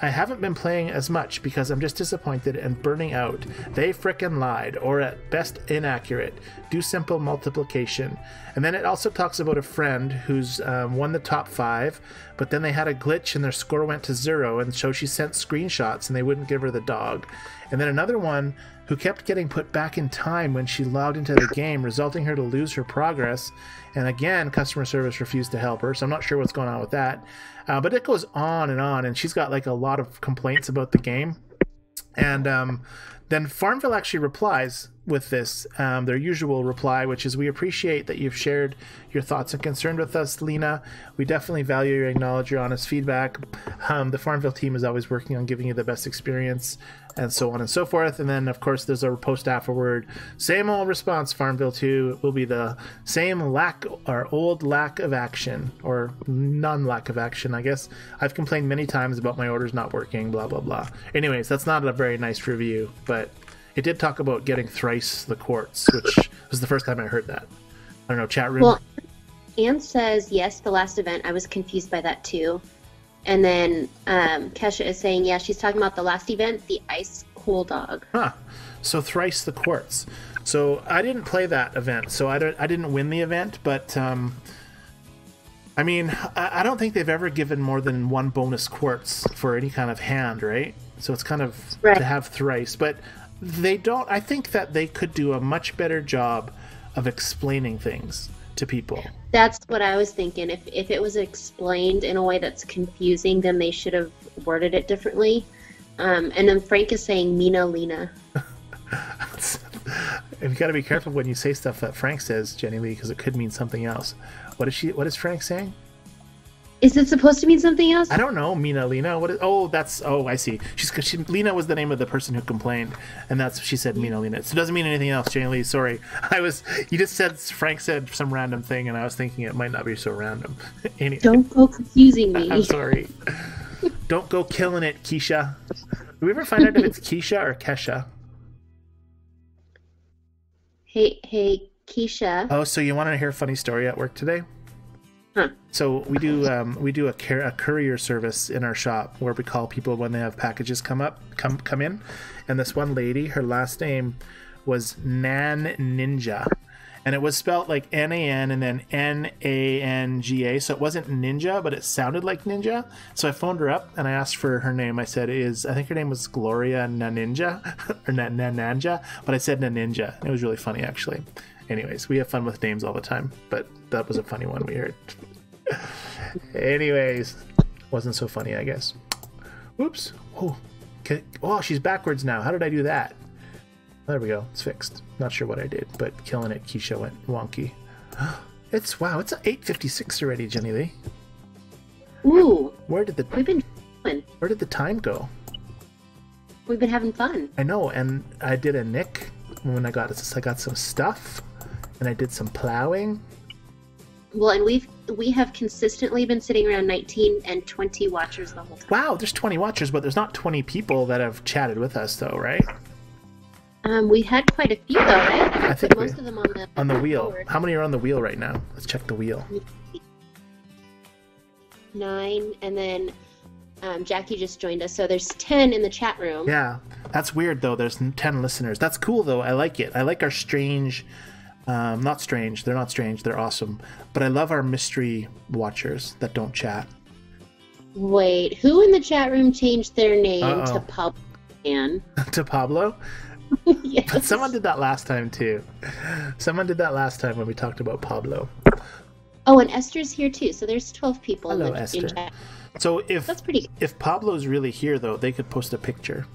haven't been playing as much because I'm just disappointed and burning out. They frickin' lied, or at best inaccurate. Do simple multiplication. And then it also talks about a friend who's won the top 5, but then they had a glitch and their score went to 0, and so she sent screenshots and they wouldn't give her the dog. And then another one who kept getting put back in time when she logged into the game, resulting her to lose her progress. And again, customer service refused to help her, so I'm not sure what's going on with that. But it goes on, and she's got like a lot of complaints about the game. And then FarmVille actually replies with this, their usual reply, which is, we appreciate that you've shared your thoughts and concerns with us, Lena. We definitely value and acknowledge your honest feedback. The FarmVille team is always working on giving you the best experience, and so on and so forth. And then, of course, there's a post afterward. Same old response, FarmVille2 will be the same old lack of action, or non-lack of action, I guess. I've complained many times about my orders not working, blah, blah, blah. Anyways, that's not a very nice review, but it did talk about getting thrice the quartz, which was the first time I heard that. I don't know, chat room? Well, Anne says, yes, the last event. I was confused by that, too. And then Kesha is saying, yeah, she's talking about the last event, the Ice Cool Dog. Huh. So thrice the quartz. So I didn't play that event, so I didn't win the event, but I mean, I don't think they've ever given more than 1 bonus quartz for any kind of hand, right? So it's kind of right to have thrice, but they don't. I think that they could do a much better job of explaining things to people. That's what I was thinking. If it was explained in a way that's confusing, then they should have worded it differently. And then Frank is saying Mina Lena. And you got to be careful when you say stuff that Frank says, Jennilee, because it could mean something else. What is Frank saying? Is it supposed to mean something else? I don't know. Mina Lena. What is? Oh, that's. Oh, I see. Lena was the name of the person who complained, and that's she said Mina Lena. So it doesn't mean anything else, Jennilee. Sorry. You just said Frank said some random thing, and I was thinking it might not be so random. Anyway. Don't go confusing me. I'm sorry. Don't go killing it, Kesha. Do we ever find out if it's Kesha or Kesha? Hey, Kesha. Oh, so you want to hear a funny story at work today? Huh. So we do a courier service in our shop where we call people when they have packages come in, and this one lady, her last name was Nan Ninja, and it was spelled like Nan and then Nanga, so it wasn't Ninja, but it sounded like Ninja. So I phoned her up and I asked for her name. I said, I think her name was Gloria Naninja or Nananja, but I said Naninja. It was really funny actually. Anyways, we have fun with names all the time, but that was a funny one we heard. Anyways, wasn't so funny, I guess. Oops. Oh, okay. Oh, she's backwards now. How did I do that? There we go. It's fixed. Not sure what I did, but killing it. Kesha went wonky. It's 8:56 already, Jennilee. Ooh. Where did the time go? We've been having fun. I know, and I did a nick when I got some stuff. And I did some plowing. Well, and we have consistently been sitting around 19 and 20 watchers the whole time. Wow, there's 20 watchers, but there's not 20 people that have chatted with us, though, right? We had quite a few, though, right? I think most of them on the wheel. forward. How many are on the wheel right now? Let's check the wheel. 9, and then Jackie just joined us, so there's 10 in the chat room. Yeah, that's weird, though. There's 10 listeners. That's cool, though. I like it. I like our strange... not strange. They're not strange. They're awesome. But I love our mystery watchers that don't chat. Wait, who in the chat room changed their name to Pablo? To Pablo? Yes. But someone did that last time, too. Someone did that last time when we talked about Pablo. Oh, and Esther's here, too. So there's 12 people Hello, in Esther. chat. So That's pretty good. If Pablo's really here, though, they could post a picture.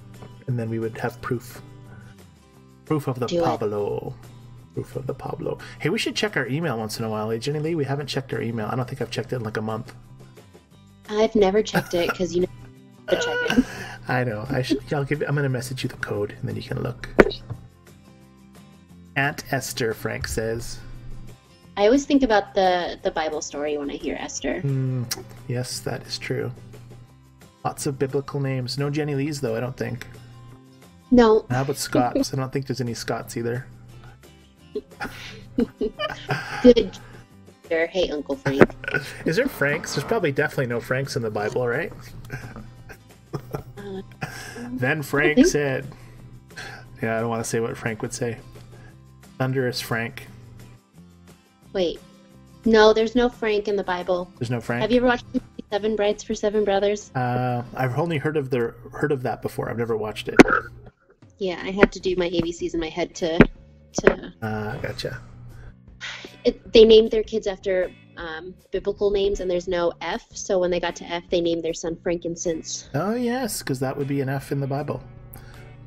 And then we would have proof. Proof of the Pablo. Proof of the Pablo. Hey, we should check our email once in a while. Hey, Jennilee, we haven't checked our email. I don't think I've checked it in like a month. I've never checked it because you know to check it. I know. I'm going to message you the code and then you can look. Aunt Esther, Frank says. I always think about the Bible story when I hear Esther. Yes, that is true. Lots of biblical names. No Jennilees, though, I don't think. No. How about Scots? I don't think there's any Scots either. Good. Hey, Uncle Frank. Is there Franks? There's probably definitely no Franks in the Bible, right? Then Frank said... Yeah, I don't want to say what Frank would say. Thunderous Frank. Wait. No, there's no Frank in the Bible. There's no Frank? Have you ever watched 7 Brides for 7 Brothers? I've only heard of that before. I've never watched it. Yeah, I had to do my ABCs in my head to gotcha. They named their kids after biblical names, and there's no F, so when they got to F, they named their son Frankincense. Oh, yes, because that would be an F in the Bible.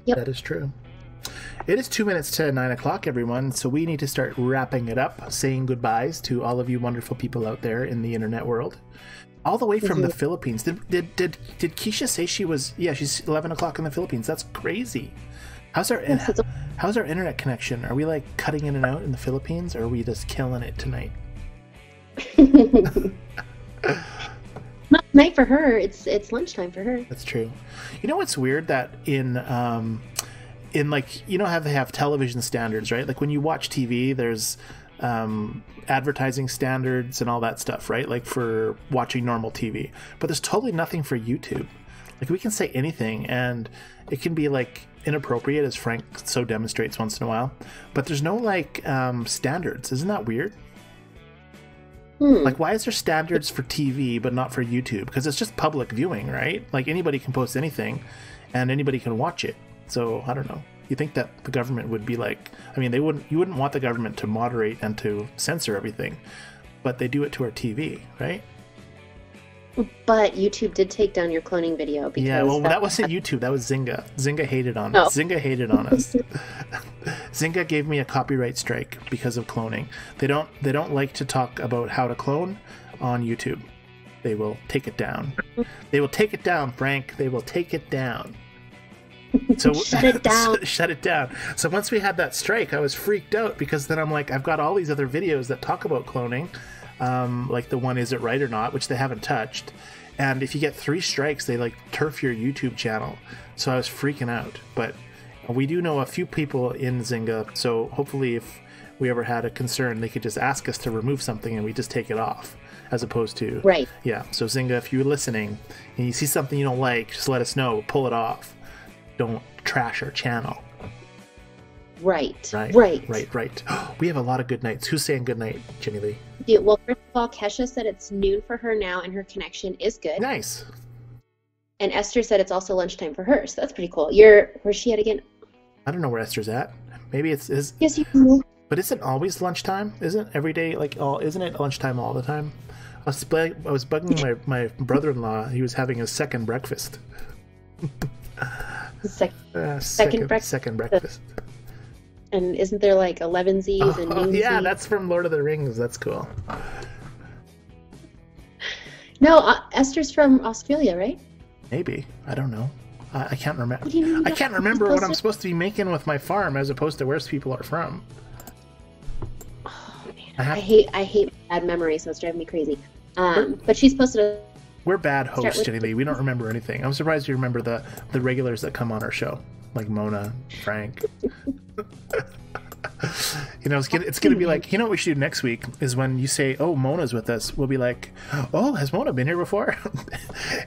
Yep. That is true. It is 2 minutes to 9 o'clock, everyone, so we need to start wrapping it up, saying goodbyes to all of you wonderful people out there in the internet world. All the way from the Philippines. Did Kesha say she was... Yeah, she's 11 o'clock in the Philippines. That's crazy. How's our internet connection? Are we like cutting in and out in the Philippines, or are we just killing it tonight? Not night for her. It's lunchtime for her. That's true. You know what's weird? That in like, you know how they have television standards, right? Like when you watch TV, there's advertising standards and all that stuff, right? Like for watching normal TV. But there's totally nothing for YouTube. Like we can say anything, and it can be like inappropriate, as Frank so demonstrates once in a while. But there's no like standards. Isn't that weird? Like, why is there standards for TV but not for YouTube? Because it's just public viewing, right? Like anybody can post anything, and anybody can watch it. So I don't know. You think that the government would be like? I mean, you wouldn't want the government to moderate and to censor everything, but they do it to our TV, right? But YouTube did take down your cloning video. Because yeah, well, that wasn't YouTube. That was Zynga. Zynga hated on us. Zynga hated on us. Zynga gave me a copyright strike because of cloning. They don't like to talk about how to clone on YouTube. they will take it down. They will take it down, Frank. They will take it down. So shut it down. Shut it down. So once we had that strike, I was freaked out because then I'm like, I've got all these other videos that talk about cloning, like the one Is It Right or Not, which they haven't touched. And if you get 3 strikes, they like turf your YouTube channel. So I was freaking out. But we do know a few people in Zynga, so hopefully if we ever had a concern, they could just ask us to remove something and we just take it off, as opposed to... Right. Yeah, so Zynga, if you're listening and you see something you don't like, just let us know. We'll pull it off. Don't trash our channel. Right. Right. We have a lot of good nights. Who's saying good night, Jennilee? Yeah, well, first of all, Kesha said it's noon for her now and her connection is good. Nice. And Esther said it's also lunchtime for her, so that's pretty cool. Where's she at again? I don't know where Esther's at. Maybe it's... Yes, you can. But isn't always lunchtime? Isn't every day isn't it lunchtime all the time? I was bugging my brother-in-law. He was having his second breakfast. Second breakfast. And isn't there like 11sies and noonsies? Yeah, that's from Lord of the Rings. That's cool. No, Esther's from Australia, right? Maybe. I don't know. I can't remember. What do you mean I can't remember what I'm supposed to be making with my farm as opposed to where people are from. Oh man, I hate bad memories, so it's driving me crazy. But she's posted a... We're bad hosts, Jennilee. We don't remember anything. I'm surprised you remember the regulars that come on our show, like Mona, Frank. You know, it's gonna be like, you know what we should do next week is when you say, "Oh, Mona's with us," we'll be like, "Oh, has Mona been here before?"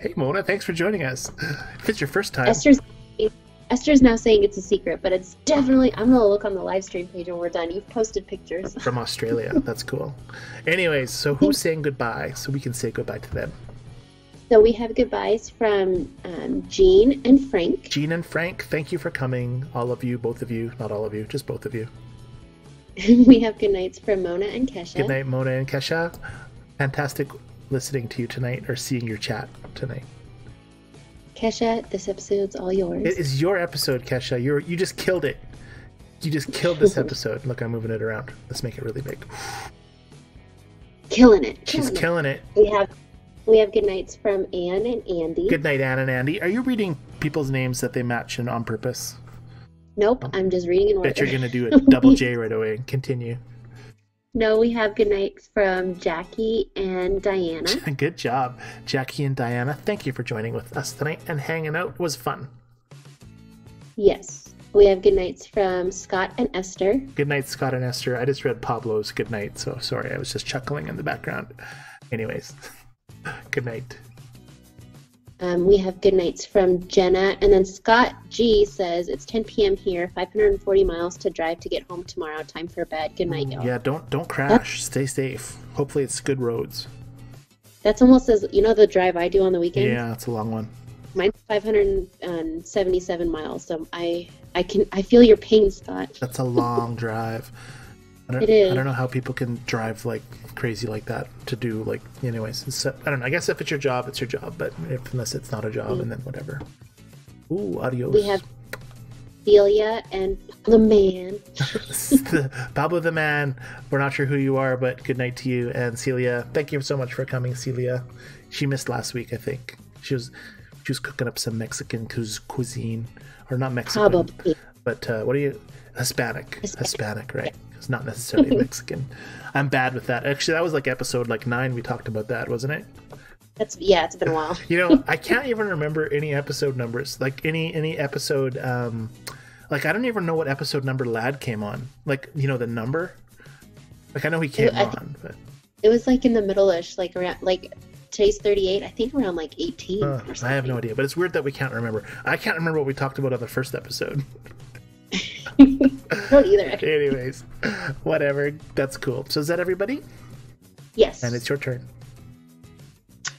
Hey, Mona, thanks for joining us. If it's your first time. Esther's now saying it's a secret, but it's definitely... I'm gonna look on the live stream page when we're done. You've posted pictures from Australia. That's cool. Anyways, so who's saying goodbye so we can say goodbye to them? So we have goodbyes from Jean and Frank. Jean and Frank, thank you for coming. All of you, both of you, not all of you, just both of you. We have good nights from Mona and Kesha. Good night, Mona and Kesha. Fantastic listening to you tonight, or seeing your chat tonight. Kesha, this episode's all yours. It is your episode, Kesha. You just killed it. You just killed this episode. Look, I'm moving it around. Let's make it really big. Killing it. She's killing it. We have good nights from Anne and Andy. Good night, Anne and Andy. Are you reading people's names that they match in on purpose? Nope, I'm just reading in order. Bet you're going to do it double J right away. Continue. No, we have good nights from Jackie and Diana. Good job, Jackie and Diana. Thank you for joining with us tonight and hanging out. It was fun. Yes. We have good nights from Scott and Esther. Good night, Scott and Esther. I just read Pablo's good night, so sorry. I was just chuckling in the background. Anyways. Good night. We have good nights from Jenna, and then Scott G says it's 10 p.m. here, 540 miles to drive to get home tomorrow. Time for bed. Good night, y'all. Yeah, don't crash. Stay safe. Hopefully it's good roads. That's almost as the drive I do on the weekends. Yeah, it's a long one. Mine's 577 miles, so I feel your pain, Scott. That's a long drive. It is. I don't know how people can drive like crazy like that to do like. Anyways, I don't know. I guess if it's your job, it's your job. But unless it's not a job, and then whatever. Ooh, adios. We have Celia and the man. Pablo the man. We're not sure who you are, but good night to you and Celia. Thank you so much for coming, Celia. She missed last week, I think. She was cooking up some Mexican cuisine, or not Mexican, probably. But what are you? Hispanic, right? It's not necessarily Mexican. I'm bad with that. Actually, that was like episode 9. We talked about that, wasn't it? It's been a while. I can't even remember any episode numbers. Like any episode. Like I don't even know what episode number Lad came on. Like the number. Like I know he came on, but it was like in the middle-ish, like around today's 38. I think around 18. Or something. I have no idea, but it's weird that we can't remember. I can't remember what we talked about on the first episode. Not either. Anyways, whatever. That's cool. So is that everybody? Yes. And it's your turn.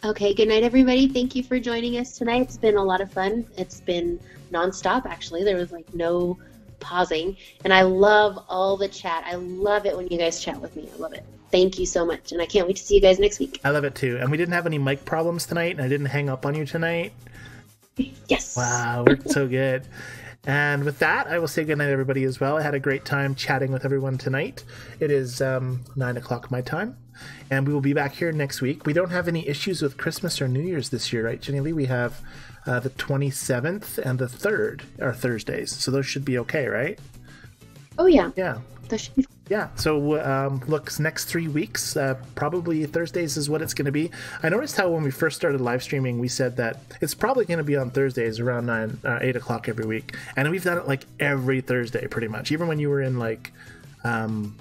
Okay, good night, everybody. Thank you for joining us tonight. It's been a lot of fun. It's been nonstop, actually. There was no pausing. And I love all the chat. I love it when you guys chat with me. I love it. Thank you so much. And I can't wait to see you guys next week. I love it too. And we didn't have any mic problems tonight, and I didn't hang up on you tonight. Yes. Wow, worked so good. And with that, I will say goodnight, everybody, as well. I had a great time chatting with everyone tonight. It is 9 o'clock my time, and we will be back here next week. We don't have any issues with Christmas or New Year's this year, right, Jennilee? We have the 27th and the 3rd are Thursdays, so those should be okay, right? Oh, yeah. Yeah. That should be. Yeah, so look, next 3 weeks, probably Thursdays is what it's going to be. I noticed how when we first started live streaming, we said that it's probably going to be on Thursdays around 8 o'clock every week. And we've done it like every Thursday, pretty much. Even when you were in like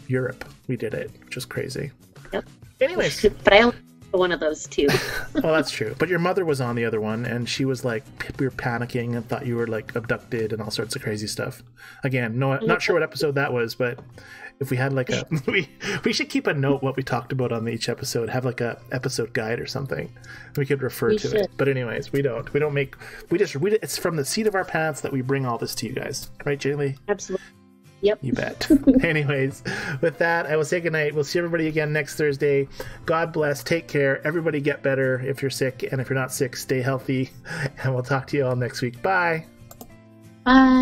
Europe, we did it, which was crazy. Yep. Anyways. But I only one of those two. Well, that's true. But your mother was on the other one, and she was like, we were panicking and thought you were like abducted and all sorts of crazy stuff. Again, no, not sure what episode that was, but if we had like a, we should keep a note what we talked about on each episode. Have like a episode guide or something. We could refer to it. But anyways, we don't. It's from the seat of our pants that we bring all this to you guys, right, Jennilee? Absolutely. Yep. You bet. Anyways, with that, I will say goodnight. We'll see everybody again next Thursday. God bless. Take care. Everybody get better if you're sick. And if you're not sick, stay healthy. And we'll talk to you all next week. Bye. Bye.